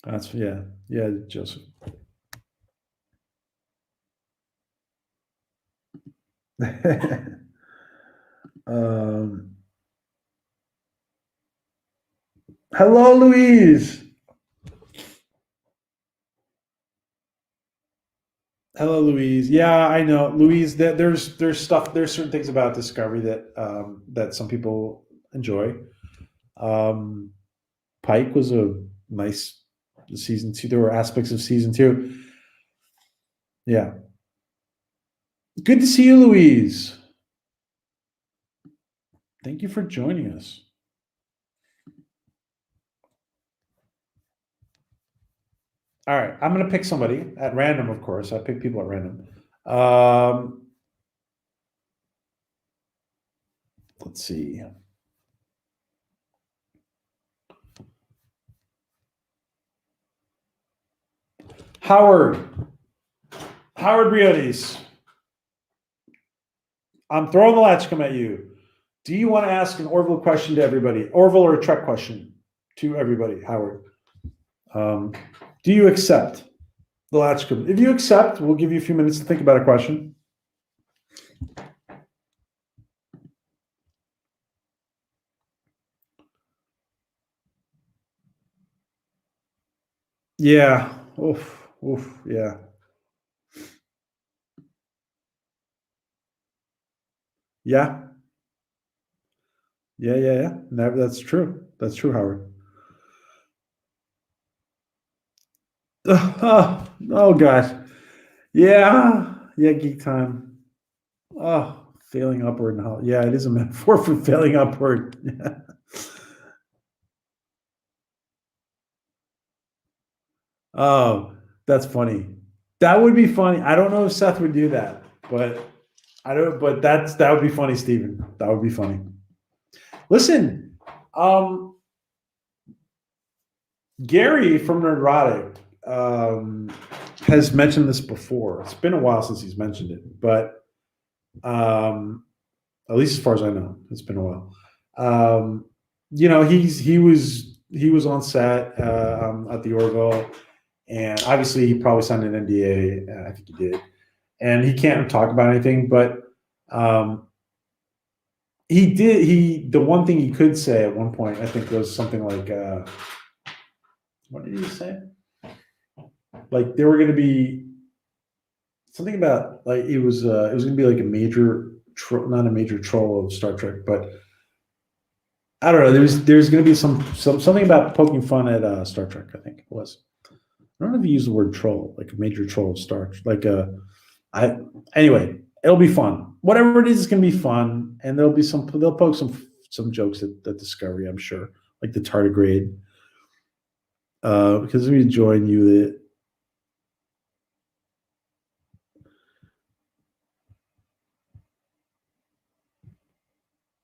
That's yeah, yeah, Joseph. um, hello, Louise. Hello, Louise. Yeah, I know, Louise. There's stuff. There's certain things about Discovery that some people enjoy. Um, Pike was a nice season two. There were aspects of season two. Yeah, good to see you, Louise. Thank you for joining us. All right, I'm gonna pick somebody at random. Of course, I pick people at random. Um, let's see. Howard. Howard Briones. I'm throwing the latchkum at you. Do you want to ask an Orville question to everybody? Orville or a Trek question to everybody, Howard? Um, do you accept the latchkum? If you accept, we'll give you a few minutes to think about a question. Yeah. Oof. Oof. Yeah. Yeah. Yeah. Yeah. Yeah. That's true. That's true, Howard. Oh gosh. Yeah. Yeah. Geek time. Oh, failing upward. Yeah, it is a metaphor for failing upward. Oh, that's funny. That would be funny. I don't know if Seth would do that, but I don't. But that would be funny, Steven. That would be funny. Listen, um, Gary from Nerdrotic has mentioned this before. It's been a while since he's mentioned it, but um, at least as far as I know, it's been a while. Um, he was on set at the Orville, and obviously he probably signed an NDA. I think he did, and he can't talk about anything. But um, he did. The one thing he could say at one point, I think, was something like, "What did he say? Like there were going to be something about like it was going to be like a major, not a major troll of Star Trek, but I don't know. There's going to be something about poking fun at Star Trek. I think it was. I don't know if you use the word troll, like a major troll of Star, like a. I anyway, it'll be fun. Whatever it is, it's going to be fun, and they'll poke some jokes at Discovery. I'm sure, like the tardigrade, because we join you.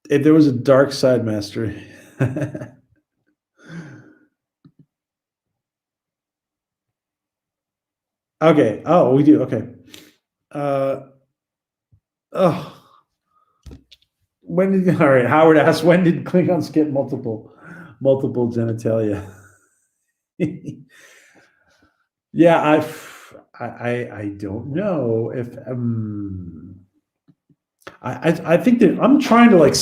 If there was a dark side master. Okay. Oh, we do. Okay. Uh, oh, when did all right? Howard asked, when did Klingons get multiple genitalia? Yeah, I don't know if I think that I'm trying to like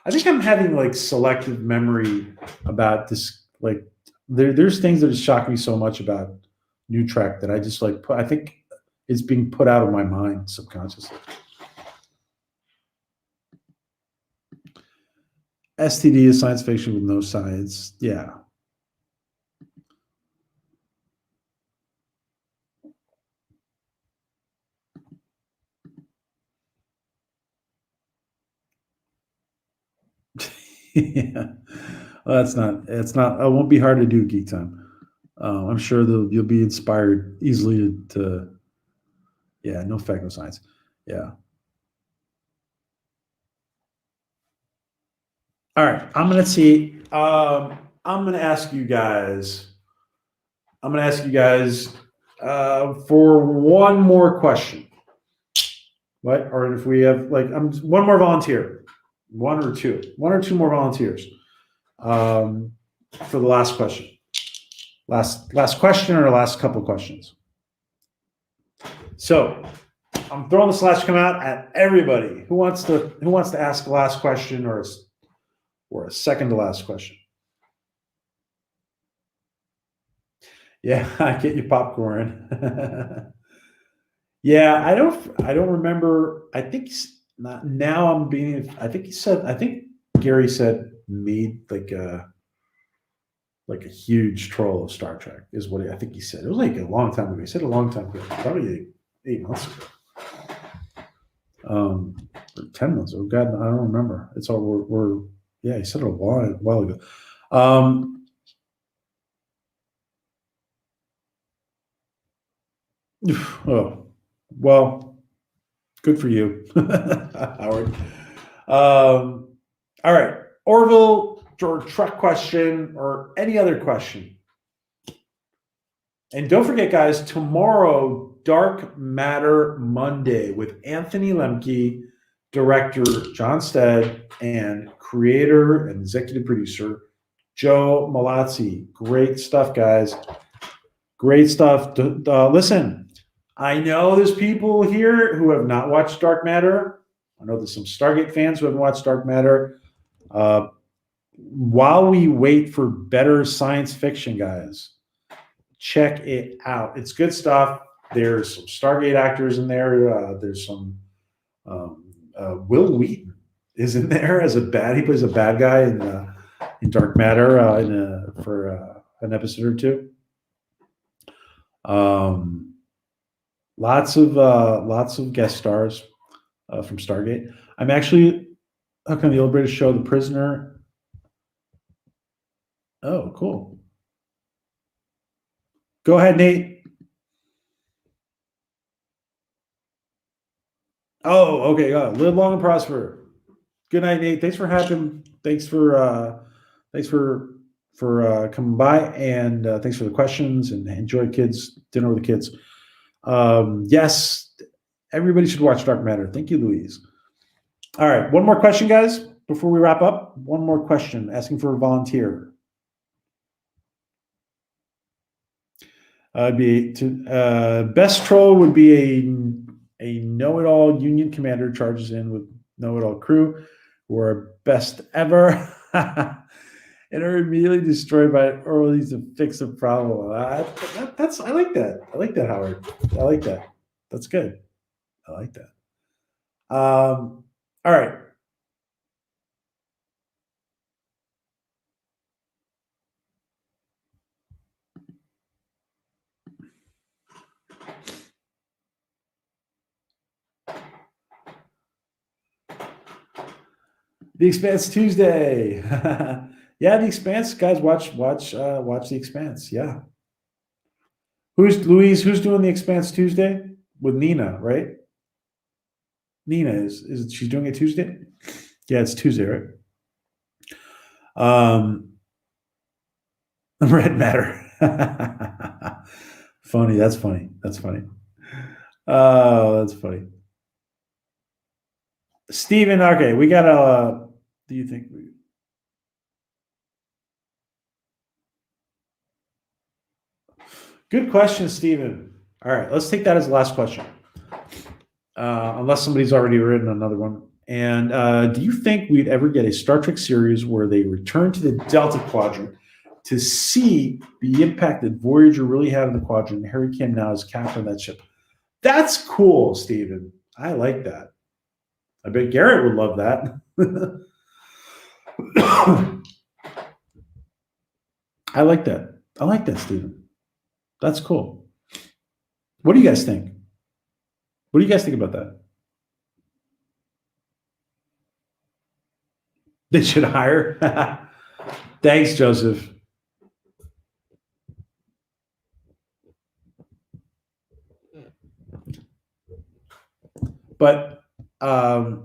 I think I'm having like selective memory about this. Like there's things that shock me so much about New Trek that I just like put. I think it's being put out of my mind subconsciously. STD is science fiction with no science. Yeah. Yeah. Well, that's not. It's not. It won't be hard to do geek time. I'm sure you'll be inspired easily to. Yeah. No fact, no science. Yeah. All right. I'm gonna see. I'm gonna ask you guys. I'm gonna ask you guys for one more question. What? Or if we have like, one more volunteer, one or two more volunteers um, for the last question. Last question or last couple questions. So I'm throwing this Latchkum out at everybody who wants to ask the last question or a second to last question. Yeah, I get you popcorn. Yeah, I don't remember. I think not now. I'm being. I think he said. I think Gary said made like a huge troll of Star Trek is what I think he said. It was like a long time ago. He said a long time ago, probably like 8 months ago. Or 10 months ago. God, I don't remember. It's all we're yeah. He said it a while ago. Um, oh, well, good for you, Howard. All right, Orville or Trek question or any other question. And don't forget, guys, tomorrow, Dark Matter Monday with Anthony Lemke, director John Stead, and creator and executive producer Joe Malazzi. Great stuff, guys. Great stuff. Listen, I know there's people here who have not watched Dark Matter. I know there's some Stargate fans who haven't watched Dark Matter. While we wait for better science fiction, guys, check it out. It's good stuff. There's some Stargate actors in there. There's some Will Wheaton is in there as a bad. He plays a bad guy in Dark Matter for an episode or two. Lots of guest stars from Stargate. I'm actually on the old British show, The Prisoner. Oh, cool. Go ahead, Nate. Oh, okay. Live long and prosper. Good night, Nate. Thanks for having. Thanks for coming by, and thanks for the questions. And enjoy kids dinner with the kids. Yes, everybody should watch Dark Matter. Thank you, Louise. All right, one more question, guys, before we wrap up. One more question, asking for a volunteer. Best troll would be a know-it-all Union commander charges in with know-it-all crew, who are best ever, and are immediately destroyed by early to fix a problem. I like that. I like that, Howard. I like that. That's good. I like that. All right. The Expanse Tuesday. Yeah, The Expanse, guys. Watch The Expanse. Yeah. Who's Louise? Who's doing The Expanse Tuesday with Nina? Right? Nina is she's doing it Tuesday? Yeah, it's Tuesday, right? Red Matter. Funny. That's funny. That's funny. Oh, that's funny. Steven, okay, we got a. Do you think we. Good question, Steven. All right, let's take that as the last question. Unless somebody's already written another one. And do you think we'd ever get a Star Trek series where they return to the Delta Quadrant to see the impact that Voyager really had in the quadrant? Harry Kim now is captain of that ship. That's cool, Steven. I like that. I bet Garrett would love that. I like that. I like that, Steven. That's cool. What do you guys think? What do you guys think about that? They should hire. Thanks, Joseph. But JP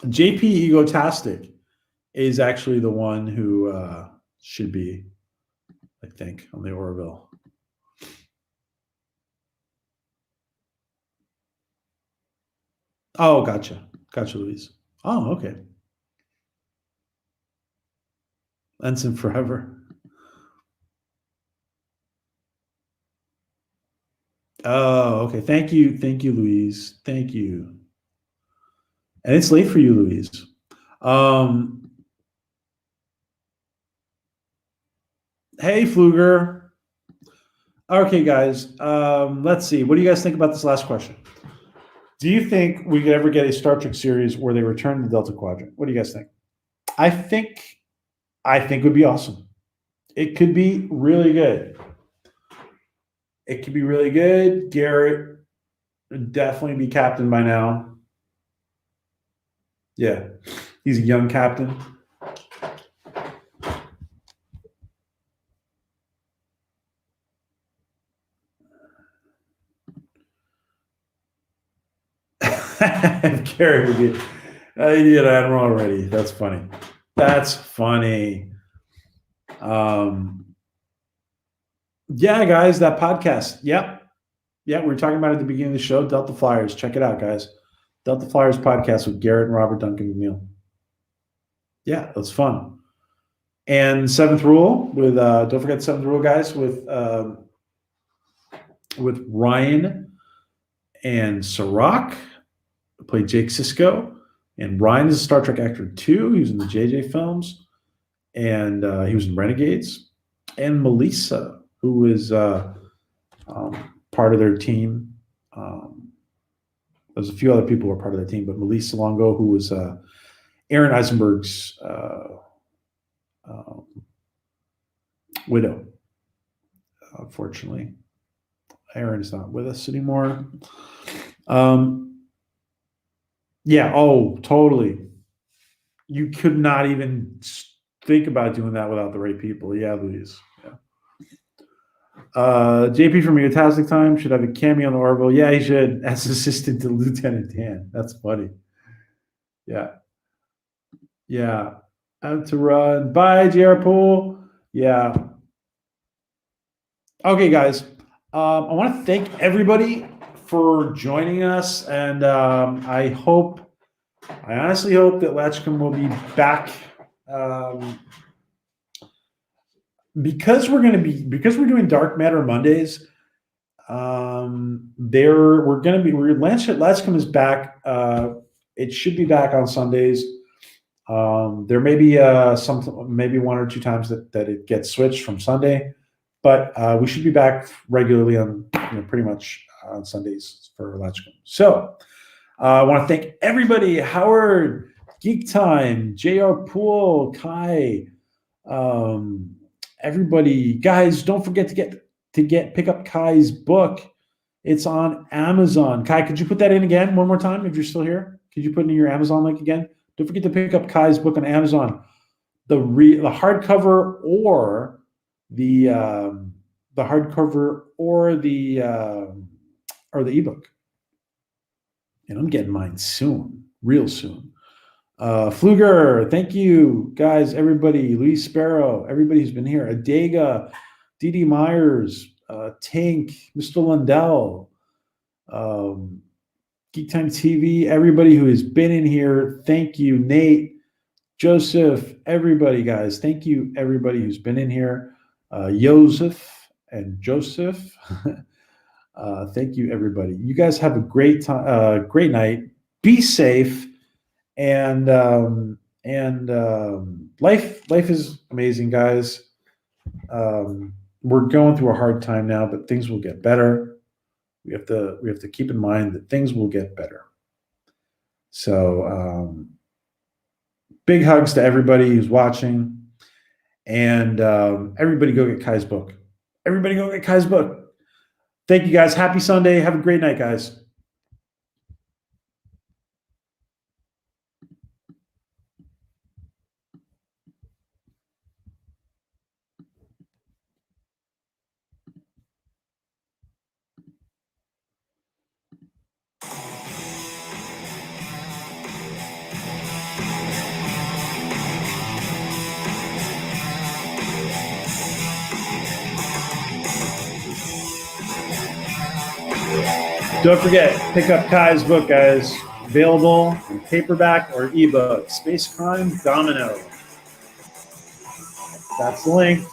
Egotastic is actually the one who should be, I think, on the Orville. Oh, gotcha. Gotcha, Louise. Oh, okay. Ensign Forever. Oh, okay. Thank you. Thank you, Louise. Thank you. And it's late for you, Louise. Hey, Fluger. Okay, guys. Let's see. What do you guys think about this last question? Do you think we could ever get a Star Trek series where they return to the Delta Quadrant? What do you guys think? I think it would be awesome. It could be really good. It could be really good. Garrett would definitely be captain by now. Yeah, he's a young captain. Garrett would be an admiral already. That's funny. That's funny. Yeah, guys, that podcast. Yep. Yeah, we were talking about it at the beginning of the show. Delta Flyers. Check it out, guys. Delta Flyers podcast with Garrett and Robert Duncan McNeil. Yeah, that's fun. And Seventh Rule with don't forget Seventh Rule, guys, with Ryan and Sirach, who played Jake Sisko. And Ryan is a Star Trek actor too. He was in the JJ films, and he was in Renegades. And Melissa, who is part of their team. There's a few other people who were part of their team, but Melissa Longo, who was Aaron Eisenberg's widow. Unfortunately, Aaron is not with us anymore. Yeah. Oh, totally. You could not even think about doing that without the right people. Yeah, Louise. Yeah. JP from Egotastic Time should have a cameo on the Orville. Yeah, he should, as assistant to Lieutenant Dan. That's funny. Yeah. Yeah. Out to run. Bye, JR Pool. Yeah. Okay, guys. I want to thank everybody for joining us, and I honestly hope that Latchkum will be back. Because we're doing Dark Matter Mondays. Latchkum is back. It should be back on Sundays. There may be maybe one or two times that it gets switched from Sunday, but we should be back regularly on pretty much on Sundays for Latchkum. So I want to thank everybody: Howard, Geek Time, JR Pool, Kai, everybody. Guys, don't forget to pick up Kai's book. It's on Amazon. Kai, could you put that in again one more time if you're still here? Could you put in your Amazon link again? Don't forget to pick up Kai's book on Amazon. The hardcover or the hardcover or the ebook. And I'm getting mine soon, real soon. Fluger, thank you, guys, everybody. Luis Sparrow, everybody who's been here. Adega, Dee Dee Myers, Tink, Mr. Lundell, Geek Time TV, everybody who has been in here. Thank you, Nate, Joseph, everybody, guys. Thank you, everybody who's been in here. Joseph and Joseph. Thank you, everybody. You guys have a great time, great night. Be safe, and life is amazing, guys. We're going through a hard time now, but things will get better. We have to keep in mind that things will get better. So big hugs to everybody who's watching, and everybody go get Kai's book. Everybody go get Kai's book. Thank you, guys. Happy Sunday. Have a great night, guys. Don't forget, pick up Kai's book, guys. Available in paperback or ebook. Space Crime Domino. That's the link.